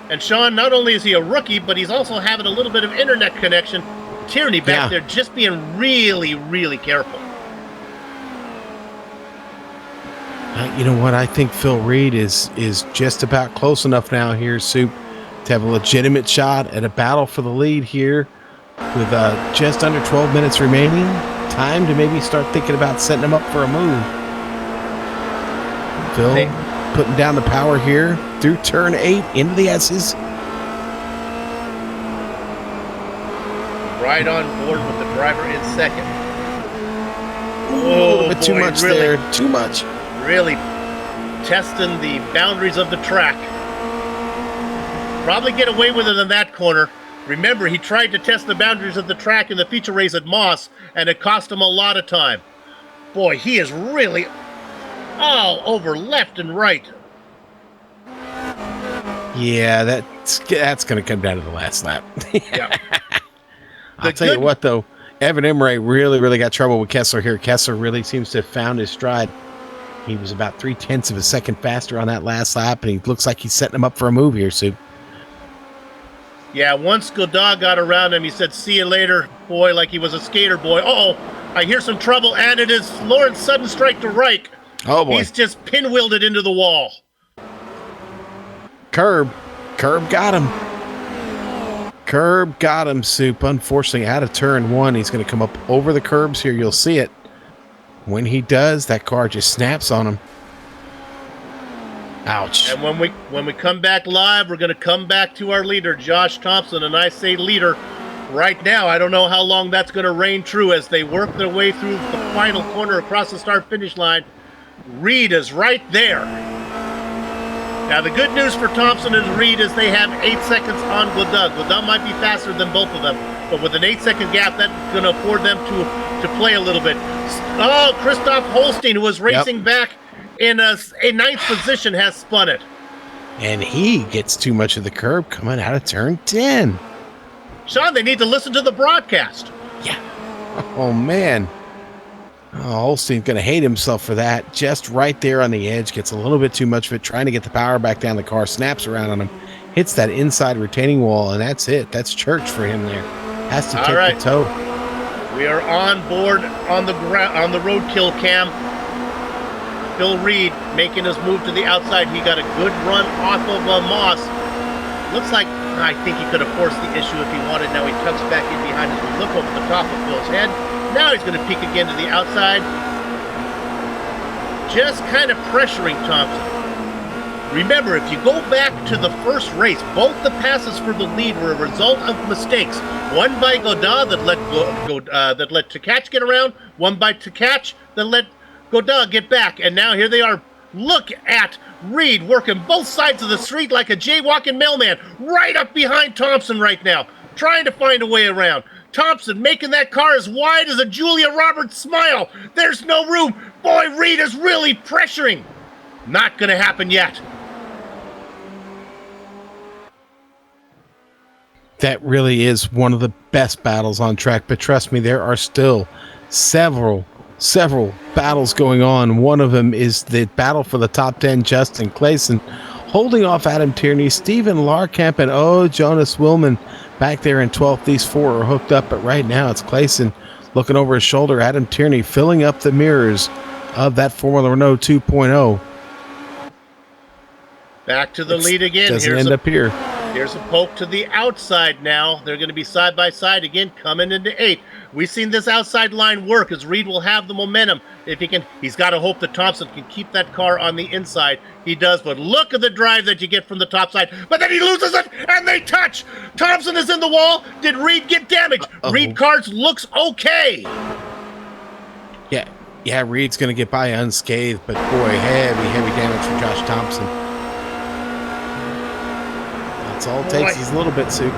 And Sean, not only is he a rookie, but he's also having a little bit of internet connection. Tierney back there just being really, really careful. You know what? I think Phil Reed is just about close enough now here, Soup, to have a legitimate shot at a battle for the lead here with just under 12 minutes remaining. Time to maybe start thinking about setting him up for a move. Phil putting down the power here through turn 8 into the S's. Right on board with the driver in second. Oh, but too much really, there. Too much. Really testing the boundaries of the track. Probably get away with it in that corner. Remember, he tried to test the boundaries of the track in the feature race at Moss, and it cost him a lot of time. Boy, he is really all over left and right. Yeah, that's going to come down to the last lap. Yeah. I'll tell you what, though. Evan Emre really got trouble with Kessler here. Kessler really seems to have found his stride. He was about 0.3 of a second faster on that last lap, and he looks like he's setting him up for a move here, Sue. Yeah, once Godin got around him, he said, "See you later, boy," like he was a skater boy. Uh-oh, I hear some trouble, and it is Lawrence sudden strike to Reich. Oh, boy. He's just pinwheeled it into the wall. Curb got him. Curb got him, Soup. Unfortunately, out of turn 1, he's going to come up over the curbs here. You'll see it. When he does, that car just snaps on him. Ouch. And when we come back live, we're going to come back to our leader, Josh Thompson. And I say leader right now. I don't know how long that's going to reign true as they work their way through the final corner across the start-finish line. Reed is right there. Now, the good news for Thompson and Reed is they have 8 seconds on Godin. Godin might be faster than both of them, but with an 8-second gap, that's going to afford them to play a little bit. Oh, Christoph Holstein, who was racing back in a 9th position, has spun it. And he gets too much of the curb coming out of turn 10. Sean, they need to listen to the broadcast. Yeah. Oh, man. Oh, Holstein's going to hate himself for that. Just right there on the edge. Gets a little bit too much of it. Trying to get the power back down the car. Snaps around on him. Hits that inside retaining wall, and that's it. That's church for him there. Has to take the toe. We are on board on the roadkill cam. Phil Reed making his move to the outside. He got a good run off of Moss. Looks like I think he could have forced the issue if he wanted. Now he tucks back in behind as we look over the top of Phil's head. Now he's going to peek again to the outside. Just kind of pressuring Thompson. Remember, if you go back to the first race, both the passes for the lead were a result of mistakes. One by Godin that let Tkach get around. One by Tkach that let Godin get back. And now here they are. Look at Reed working both sides of the street like a jaywalking mailman. Right up behind Thompson right now. Trying to find a way around. Thompson making that car as wide as a Julia Roberts smile. There's no room. Boy, Reed is really pressuring. Not going to happen yet. That really is one of the best battles on track. But trust me, there are still several battles going on. One of them is the battle for the top 10. Justin Clayson holding off Adam Tierney, Steven Larkamp, and Jonas Willman back there in 12th. These four are hooked up, but right now it's Clayson looking over his shoulder. Adam Tierney filling up the mirrors of that Formula Renault 2.0. Back to the lead again. Doesn't end up here. Here's a poke to the outside now. They're going to be side by side again, coming into 8th. We've seen this outside line work as Reed will have the momentum. If he can, he's got to hope that Thompson can keep that car on the inside. He does, but look at the drive that you get from the top side. But then he loses it, and they touch. Thompson is in the wall. Did Reed get damaged? Reed cars looks okay. Yeah, Reed's going to get by unscathed, but boy, heavy damage for Josh Thompson. That's all it takes is a little bit, Sue.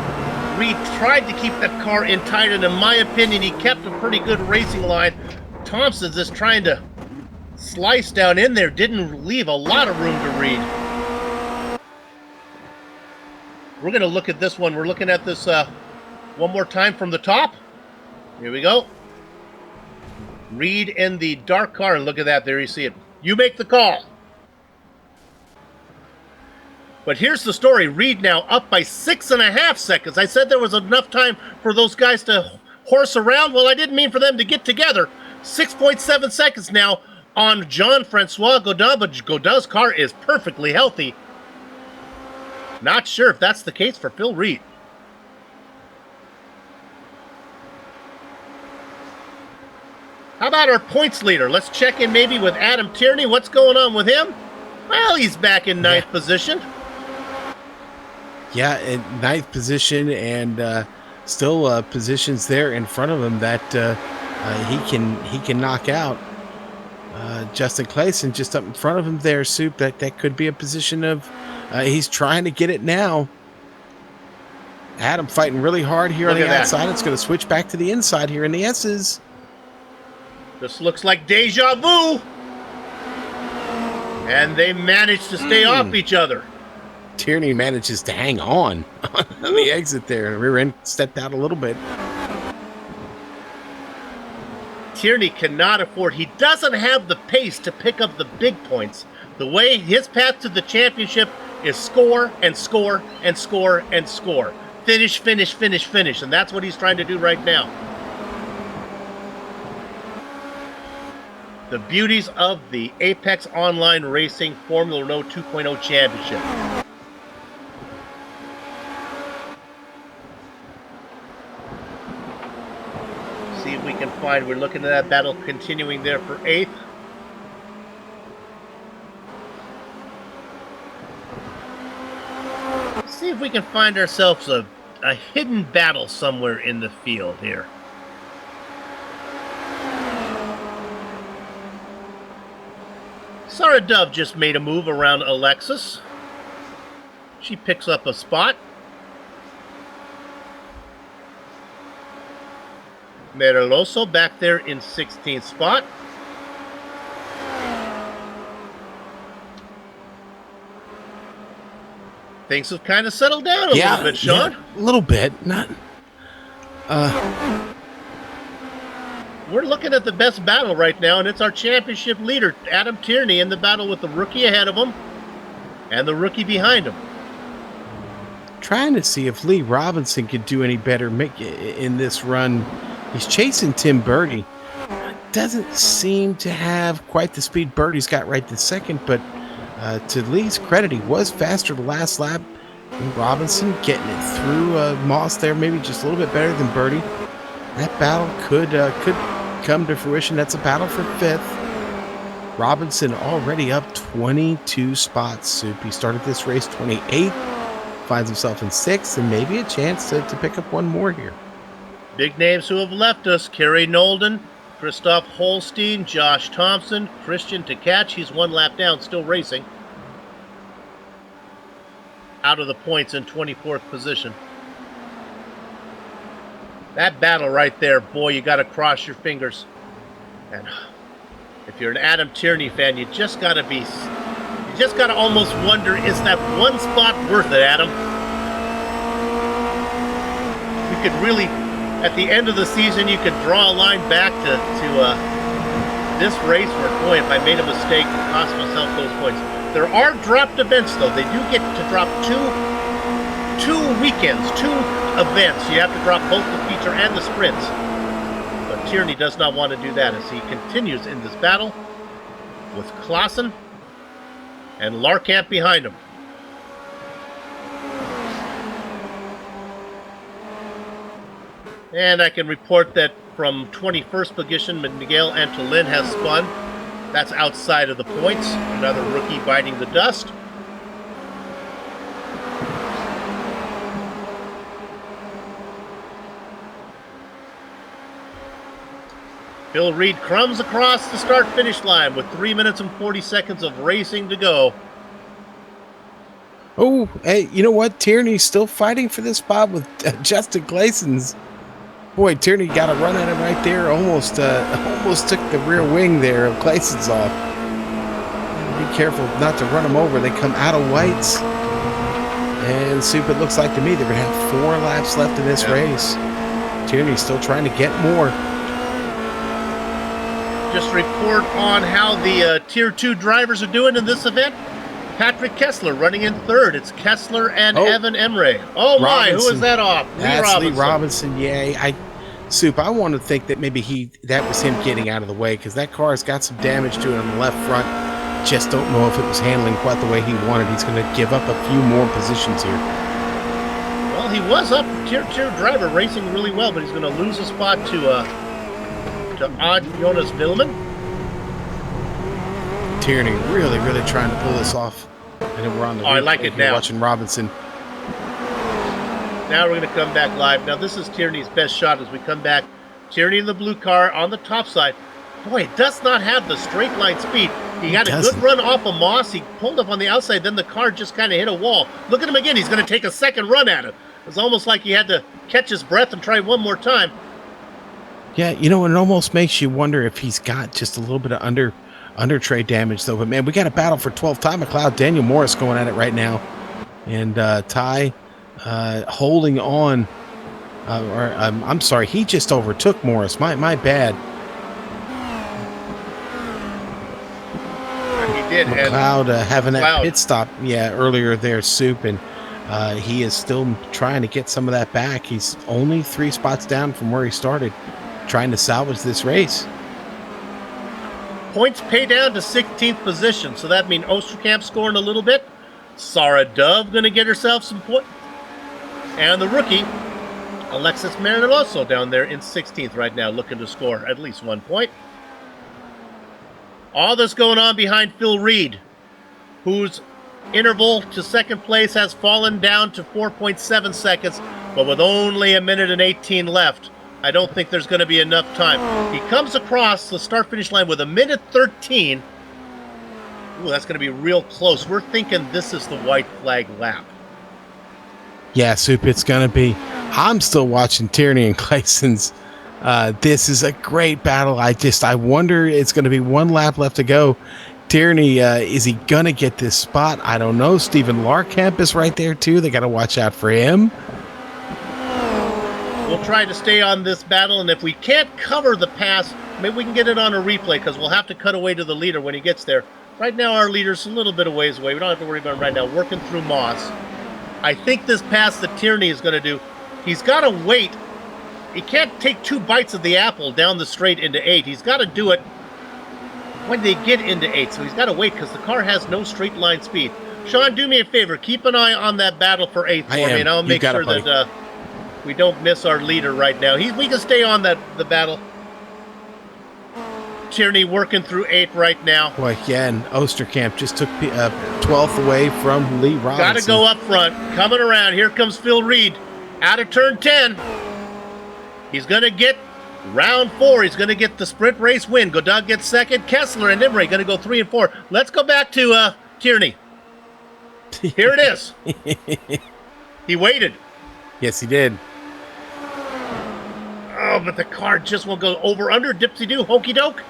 Reed tried to keep that car in tight, and in my opinion, he kept a pretty good racing line. Thompson's just trying to slice down in there. Didn't leave a lot of room to Reed. We're going to look at this one. We're looking at this one more time from the top. Here we go. Reed in the dark car, and look at that. There you see it. You make the call. But here's the story. Reed now up by 6.5 seconds. I said there was enough time for those guys to horse around. Well, I didn't mean for them to get together. 6.7 seconds now on Jean-Francois Godin, but Godin's car is perfectly healthy. Not sure if that's the case for Phil Reed. How about our points leader? Let's check in maybe with Adam Tierney. What's going on with him? Well, he's back in 9th position. Yeah, in 9th position, and still positions there in front of him that he can knock out. Justin Clayson just up in front of him there, Soup. That could be a position of he's trying to get it now. Adam fighting really hard here on the outside. It's going to switch back to the inside here in the S's. This looks like deja vu. And they managed to stay off each other. Tierney manages to hang on the exit there. Rear end stepped out a little bit. Tierney cannot afford. He doesn't have the pace to pick up the big points. The way his path to the championship is score and score and score and score. Finish, finish, finish, finish. And that's what he's trying to do right now. The beauties of the Apex Online Racing Formula Renault 2.0 Championship. See if we can find, we're looking at that battle continuing there for 8th. See if we can find ourselves a a hidden battle somewhere in the field here. Sarah Dove just made a move around Alexis. She picks up a spot. Merloso back there in 16th spot. Things have kind of settled down a little bit, Sean. Yeah, a little bit. Not. We're looking at the best battle right now, and it's our championship leader, Adam Tierney, in the battle with the rookie ahead of him and the rookie behind him. Trying to see if Lee Robinson could do any better in this run. He's chasing Tim Birdie. Doesn't seem to have quite the speed Birdie's got right this second, but to Lee's credit, he was faster the last lap. And Robinson getting it through Moss there, maybe just a little bit better than Birdie. That battle could come to fruition. That's a battle for 5th. Robinson already up 22 spots, Soup. He started this race 28th, finds himself in 6th, and maybe a chance to pick up one more here. Big names who have left us: Kerry Nolden, Christoph Holstein, Josh Thompson, Christian Tkach. He's one lap down, still racing. Out of the points in 24th position. That battle right there, boy, you got to cross your fingers. And if you're an Adam Tierney fan, you just got to almost wonder, is that one spot worth it, Adam? You could really, at the end of the season, you could draw a line back to this race where, boy, if I made a mistake, it cost myself those points. There are dropped events, though. They do get to drop two weekends, 2 events. You have to drop both the feature and the sprints. But Tierney does not want to do that as he continues in this battle with Klaassen and Larkamp behind him. And I can report that from 21st position, Miguel Antolin has spun. That's outside of the points. Another rookie biting the dust. Phil Reed crumbs across the start-finish line with 3 minutes and 40 seconds of racing to go. Oh, hey, you know what? Tierney's still fighting for this spot with Justin Glasson's. Boy, Tierney got a run at him right there. Almost took the rear wing there of Glasson's off. Be careful not to run him over. They come out of whites. And Soup, it looks like to me they're going to have 4 laps left in this race. Tierney's still trying to get more. Just report on how the Tier 2 drivers are doing in this event. Patrick Kessler running in 3rd. It's Kessler and Evan Emre. Oh my, who is that off? Lee Robinson, yay. Soup, I want to think that maybe that was him getting out of the way, because that car's got some damage to it on the left front. Just don't know if it was handling quite the way he wanted. He's going to give up a few more positions here. Well, he was up Tier 2 driver racing really well, but he's going to lose a spot to Odd Jonas Villeman. Tierney really trying to pull this off. And we're on the I like it now. Watching Robinson. Now we're going to come back live. Now this is Tierney's best shot as we come back. Tierney in the blue car on the top side. Boy, it does not have the straight line speed. He had a good run off of Moss. He pulled up on the outside. Then the car just kind of hit a wall. Look at him again. He's going to take a second run at it. It's almost like he had to catch his breath and try one more time. Yeah, you know, it almost makes you wonder if he's got just a little bit of under tray damage, though. But, man, we got a battle for 12th. Ty McLeod, Daniel Morris going at it right now. And Ty holding on. I'm sorry, he just overtook Morris. My bad. He did. McLeod having that pit stop, earlier there, Soup. And he is still trying to get some of that back. He's only 3 spots down from where he started, trying to salvage this race. Points pay down to 16th position, so that means Osterkamp scoring a little bit. Sarah Dove going to get herself some points. And the rookie, Alexis Marineloso, down there in 16th right now, looking to score at least 1 point. All this going on behind Phil Reed, who's interval to second place has fallen down to 4.7 seconds, but with only 1:18 left, I don't think there's going to be enough time. He comes across the start-finish line with 1:13. Ooh, that's going to be real close. We're thinking this is the white flag lap. Yeah, Soup, it's going to be. I'm still watching Tierney and Clayton's. This is a great battle. I wonder, it's going to be one lap left to go. Tierney, is he going to get this spot? I don't know. Stephen Larkamp is right there, too. They got to watch out for him. We'll try to stay on this battle, and if we can't cover the pass, maybe we can get it on a replay, because we'll have to cut away to the leader when he gets there. Right now, our leader's a little bit of ways away. We don't have to worry about him right now. Working through Moss. I think this pass that Tierney is going to do, he's got to wait. He can't take 2 bites of the apple down the straight into 8. He's got to do it when they get into 8. So he's got to wait because the car has no straight line speed. Sean, do me a favor. Keep an eye on that battle for 8th for me, and I'll make sure that we don't miss our leader right now. We can stay on the battle. Tierney working through 8 right now. Boy, yeah, and Osterkamp just took 12th away from Lee Robinson. Got to go up front. Coming around. Here comes Phil Reed. Out of turn 10. He's going to get round 4. He's going to get the sprint race win. Godot gets second. Kessler and Imre going to go 3 and 4. Let's go back to Tierney. Here it is. He waited. Yes, he did. Oh, but the car just won't go over, under, dipsy-doo, hokey-doke.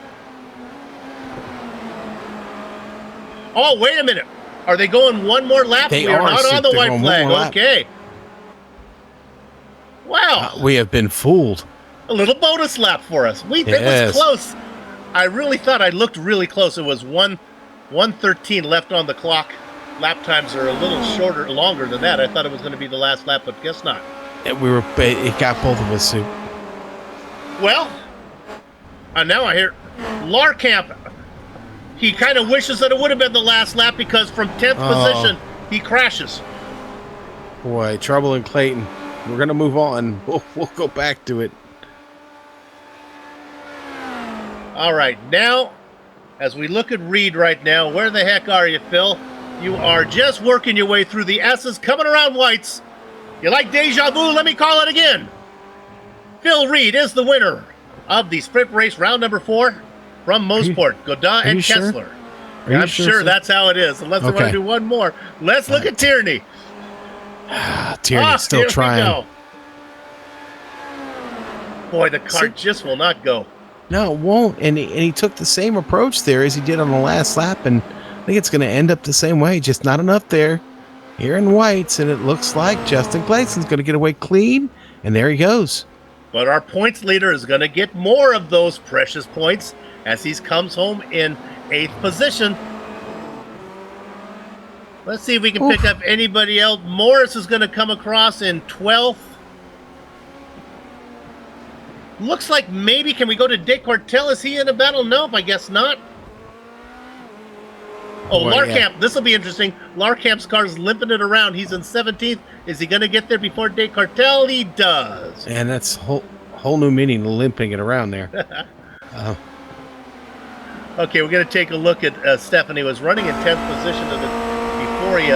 Oh, wait a minute. Are they going one more lap? We are not on the white flag. Okay. Wow. We have been fooled. A little bonus lap for us. It was close. I really thought I looked really close. It was 1:13 left on the clock. Lap times are a little longer than that. I thought it was going to be the last lap, but guess not. It got both of us, Sue. Well, now I hear Larkamp. He kind of wishes that it would have been the last lap because from 10th position, he crashes. Boy, trouble in Clayton. We're going to move on. We'll go back to it. All right, now, as we look at Reed right now, where the heck are you, Phil? You are just working your way through the S's, coming around whites. You like deja vu? Let me call it again. Phil Reed is the winner of the sprint race round number 4 from Mosport, Godot and Kessler. I'm sure that's how it is, unless they want to do one more. Let's look at Tierney. Tierney's still trying. Boy, the car just will not go. No, it won't. And he took the same approach there as he did on the last lap, and I think it's going to end up the same way. Just not enough there. Here in whites, and it looks like Justin Clayton's going to get away clean, and there he goes. But our points leader is going to get more of those precious points as he comes home in 8th position. Let's see if we can pick up anybody else. Morris is going to come across in 12th. Looks like maybe, can we go to Descartes? Is he in a battle? Nope, I guess not. Oh, Larkamp. This will be interesting. Larkamp's car's limping it around. He's in 17th. Is he going to get there before Descartes? He does. And that's whole new meaning, limping it around there. Okay, we're going to take a look at Stephanie. Was running in 10th position before he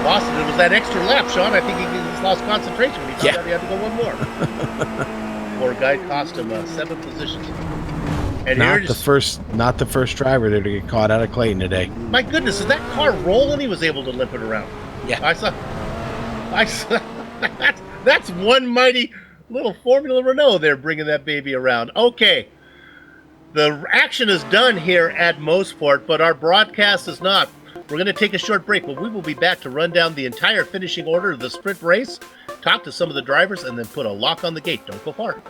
lost it. It was that extra lap, Sean. I think he just lost concentration when he found out he had to go one more. Poor guy cost him 7 positions. And not the first driver there to get caught out of Clayton today. My goodness, is that car rolling? He was able to limp it around. Yeah. I saw that's one mighty little Formula Renault there bringing that baby around. Okay. The action is done here at Mosport, but our broadcast is not. We're going to take a short break, but we will be back to run down the entire finishing order of the sprint race, talk to some of the drivers, and then put a lock on the gate. Don't go far.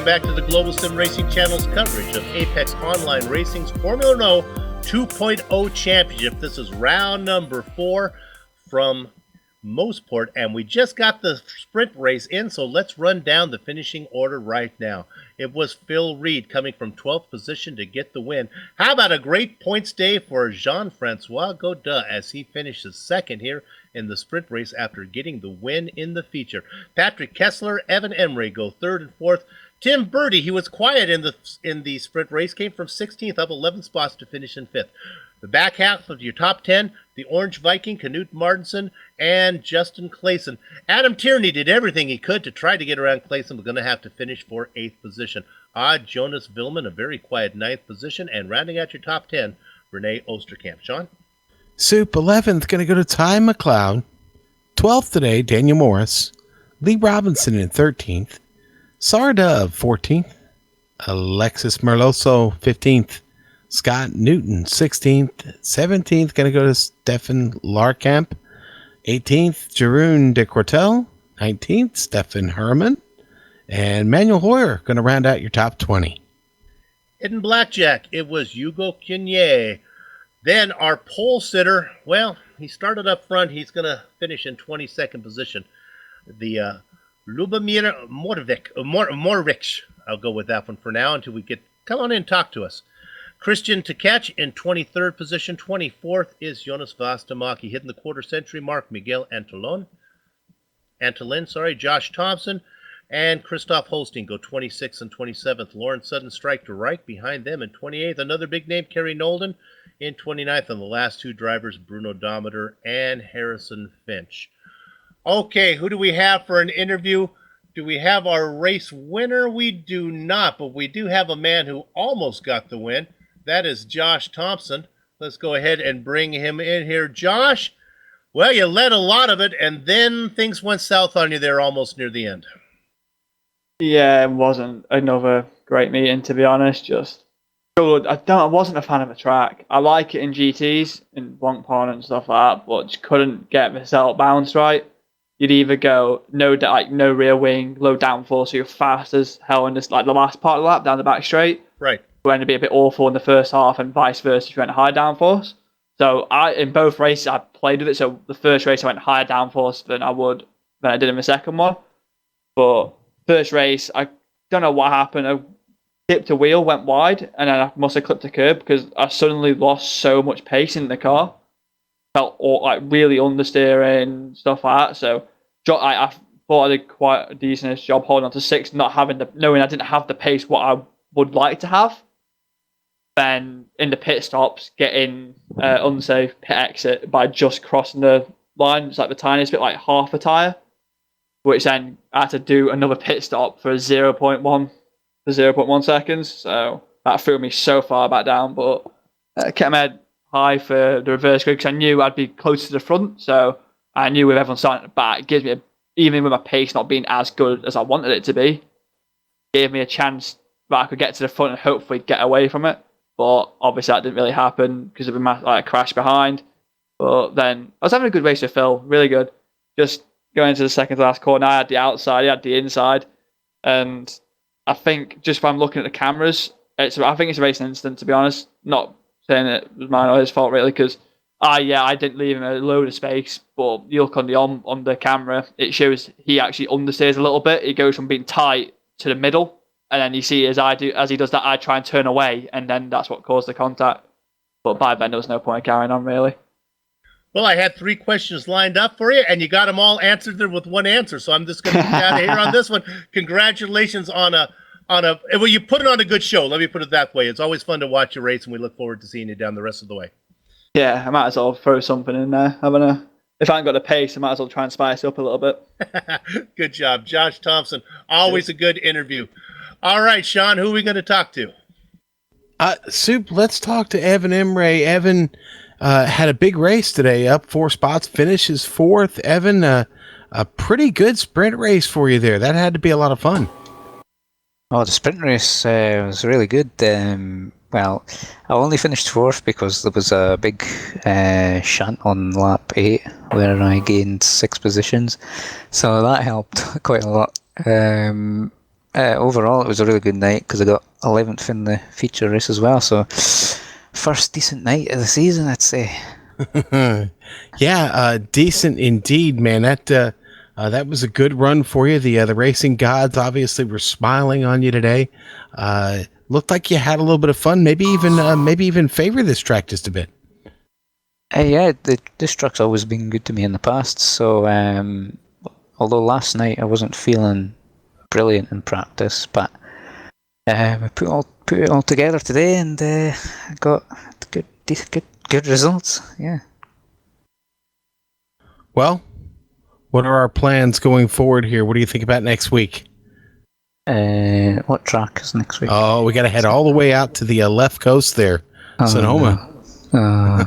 back to the Global Sim Racing Channel's coverage of Apex Online Racing's Formula Renault 2.0 Championship. This is round number 4 from Mosport, and we just got the sprint race in, so let's run down the finishing order right now. It was Phil Reed coming from 12th position to get the win. How about a great points day for Jean-Francois Godin as he finishes second here in the sprint race after getting the win in the feature. Patrick Kessler, Evan Emre go third and fourth. Tim Birdie, he was quiet in the sprint race, came from 16th up 11 spots to finish in 5th. The back half of your top 10, the Orange Viking, Knut Martinson, and Justin Clayson. Adam Tierney did everything he could to try to get around Clayson, but going to have to finish for 8th position. Jonas Villman, a very quiet 9th position, and rounding out your top 10, Renee Osterkamp. Sean? Soup 11th going to go to Ty McLeod. 12th today, Daniel Morris. Lee Robinson in 13th. Sarda 14th. Alexis Merloso 15th. Scott Newton 16th. 17th going to go to Stefan Larkamp. 18th, Jeroen de Quartel. 19th, Stefan Herman. And Manuel Hoyer going to round out your top 20. In blackjack, it was Hugo Cunier. Then our pole sitter, well, he started up front. He's going to finish in 22nd position. The Lubomir Morvich. I'll go with that one for now until we get... Come on in, talk to us. Christian Tkach in 23rd position. 24th is Jonas Vastamaki. Hitting the quarter century mark, Miguel Antolin, Josh Thompson, and Christoph Holstein go 26th and 27th. Lawrence Sutton strike to right behind them in 28th. Another big name, Kerry Nolden, in 29th. And the last two drivers, Bruno Dometer and Harrison Finch. Okay, who do we have for an interview? Do we have our race winner? We do not, but we do have a man who almost got the win. That is Josh Thompson. Let's go ahead and bring him in here. Josh, well, you led a lot of it, and then things went south on you there almost near the end. Yeah, it wasn't another great meeting, to be honest. Just good. I wasn't a fan of the track. I like it in GTs, in Blancpain and stuff like that, but just couldn't get the setup balance right. You'd either go no rear wing, low downforce, so you're fast as hell in this, like the last part of the lap down the back straight. Right. Going to be a bit awful in the first half, and vice versa if you went high downforce. So in both races I played with it. So the first race I went higher downforce than I did in the second one. But first race, I don't know what happened. I dipped a wheel, went wide, and then I must have clipped a curb because I suddenly lost so much pace in the car. Felt like really understeering, stuff like that. So I thought I did quite a decent job holding on to 6, knowing I didn't have the pace what I would like to have. Then in the pit stops, getting unsafe pit exit by just crossing the line. It's like the tiniest bit, like half a tyre, which then I had to do another pit stop for 0.1 seconds. So that threw me so far back down, but kept my head high for the reverse grid because I knew I'd be close to the front. So I knew with everyone starting at the back, it gives me, even with my pace not being as good as I wanted it to be, gave me a chance that I could get to the front and hopefully get away from it. But obviously that didn't really happen because of a crash behind. But then I was having a good race with Phil, really good. Just going into the second to last corner, I had the outside, he had the inside. And I think just from looking at the cameras, I think it's a racing incident, to be honest. Not saying it was mine or his fault, really, because I didn't leave him a load of space. But you look on the camera, it shows he actually understeers a little bit. He goes from being tight to the middle. And then you see as he does that, I try and turn away, and then that's what caused the contact. But by then, there was no point carrying on, really. Well, I had 3 questions lined up for you, and you got them all answered there with one answer. So I'm just going to get out of here on this one. Congratulations on a. Well, you put it on a good show. Let me put it that way. It's always fun to watch you race, and we look forward to seeing you down the rest of the way. Yeah, I might as well throw something in there. If I haven't got the pace, I might as well try and spice it up a little bit. Good job, Josh Thompson. Always a good interview. All right, Sean, who are we going to talk to? Soup, let's talk to Evan Emre. Evan had a big race today, up 4 spots, finishes 4th. Evan, a pretty good sprint race for you there. That had to be a lot of fun. Oh, the sprint race was really good. Well, I only finished 4th because there was a big shunt on lap 8 where I gained 6 positions. So that helped quite a lot. overall, it was a really good night because I got 11th in the feature race as well. So, first decent night of the season, I'd say. Yeah, decent indeed, man. That was a good run for you. The racing gods obviously were smiling on you today. Looked like you had a little bit of fun. Maybe even favor this track just a bit. Yeah, this track's always been good to me in the past. So, although last night I wasn't feeling brilliant in practice, but I put it all together today and got good results. Yeah. Well, what are our plans going forward here? What do you think about next week? What track is next week? Oh, we got to head all the way out to the left coast there, Sonoma. No.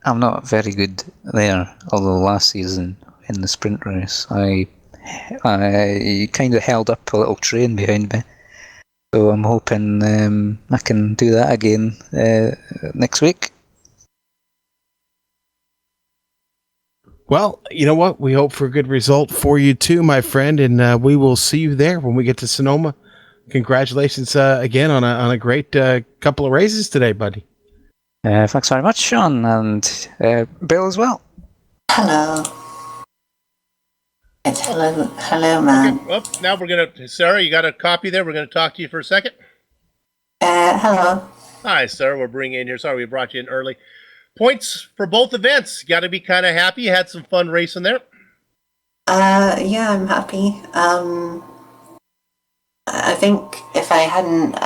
I'm not very good there. Although last season in the sprint race, I kind of held up a little train behind me. So I'm hoping I can do that again next week. Well, you know what? We hope for a good result for you too, my friend, and we will see you there when we get to Sonoma. Congratulations again on a great couple of races today, buddy. Thanks very much, Sean, and Bill as well. Hello. It's hello, man. Okay, well, now we're going to... Sarah, you got a copy there? We're going to talk to you for a second. Hello. Hi, Sarah. We're bringing you in here. Sorry we brought you in early. Points for both events. Got to be kind of happy. You had some fun racing there. Yeah, I'm happy. I think if I hadn't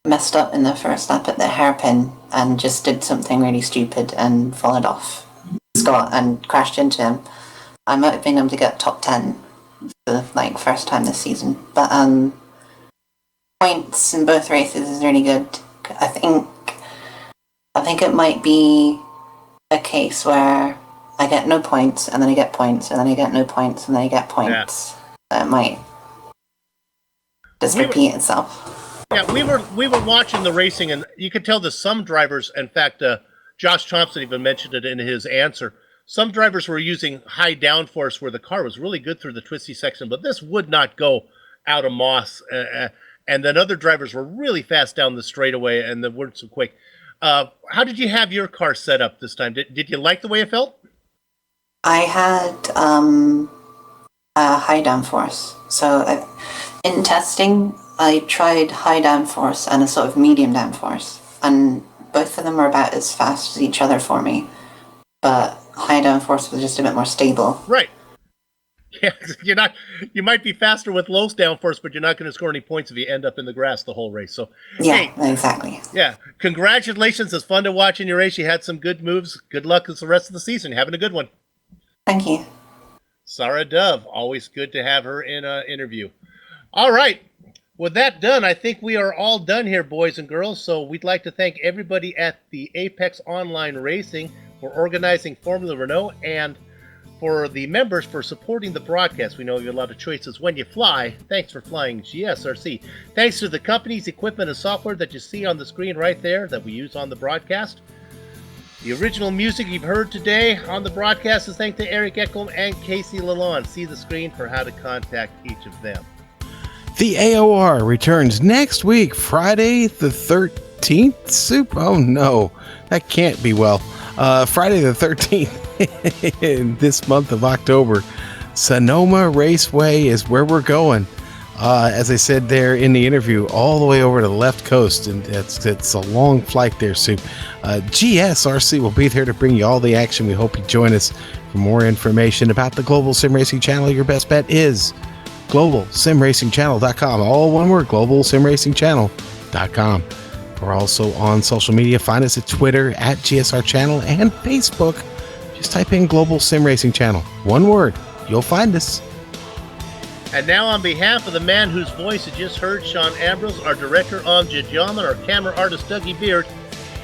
messed up in the first lap at the hairpin and just did something really stupid and followed off Scott and crashed into him, I might have been able to get top 10 for the first time this season. But points in both races is really good. I think it might be a case where I get no points and then I get points and then I get no points and then I get points. Yeah. It might just repeat itself. Yeah, we were watching the racing, and you could tell that some drivers, in fact, Josh Thompson even mentioned it in his answer, some drivers were using high downforce where the car was really good through the twisty section, but this would not go out of Moss. And then other drivers were really fast down the straightaway, and they weren't so quick. How did you have your car set up this time? Did you like the way it felt? I had a high downforce. So in testing, I tried high downforce and a sort of medium downforce, and both of them were about as fast as each other for me. But high downforce was just a bit more stable. Right. Yeah, you might be faster with low downforce, but you're not going to score any points if you end up in the grass the whole race. So yeah, hey, exactly. Yeah, congratulations. It's fun to watch in your race. You had some good moves. Good luck with the rest of the season. Having a good one. Thank you. Sarah Dove, always good to have her in an interview. All right. With that done, I think we are all done here, boys and girls. So we'd like to thank everybody at the Apex Online Racing for organizing Formula Renault and for the members for supporting the broadcast. We know you have a lot of choices when you fly. Thanks for flying GSRC. Thanks to the companies, equipment, and software that you see on the screen right there that we use on the broadcast. The original music you've heard today on the broadcast is thanks to Eric Eckelm and Casey Lalonde. See the screen for how to contact each of them. The AOR returns next week, Friday the 13th. Soup? Oh no, that can't be well. Friday the 13th in this month of October. Sonoma Raceway is where we're going. As I said there in the interview, all the way over to the left coast, and it's a long flight there, Soup. GSRC will be there to bring you all the action. We hope you join us. For more information about the Global Sim Racing Channel, your best bet is globalsimracingchannel.com. All one word, globalsimracingchannel.com. We're also on social media. Find us at Twitter at GSR Channel and Facebook. Just type in Global Sim Racing Channel. One word. You'll find us. And now on behalf of the man whose voice you just heard, Sean Ambrose, our director Amjad Jaman, our camera artist Dougie Beard,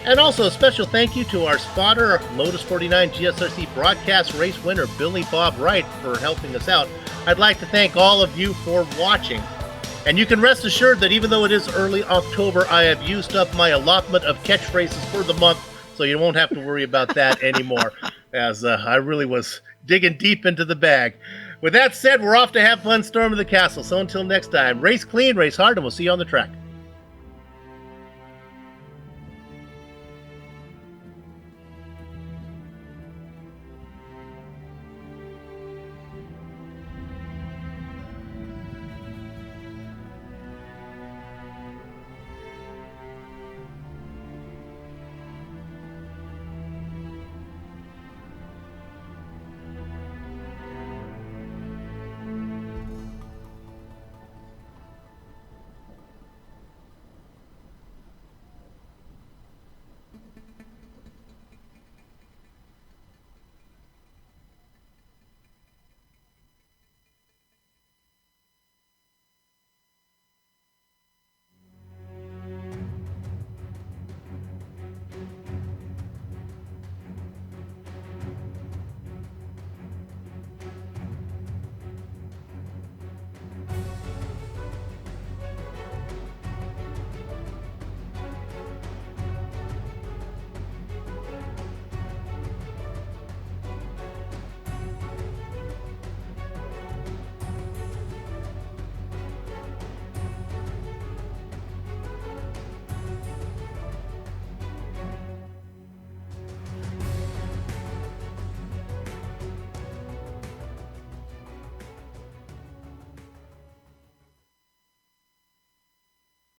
and also a special thank you to our spotter, Lotus 49 GSRC broadcast race winner Billy Bob Wright, for helping us out. I'd like to thank all of you for watching. And you can rest assured that even though it is early October, I have used up my allotment of catchphrases for the month, so you won't have to worry about that anymore, as I really was digging deep into the bag. With that said, we're off to have fun storming the castle. So until next time, race clean, race hard, and we'll see you on the track.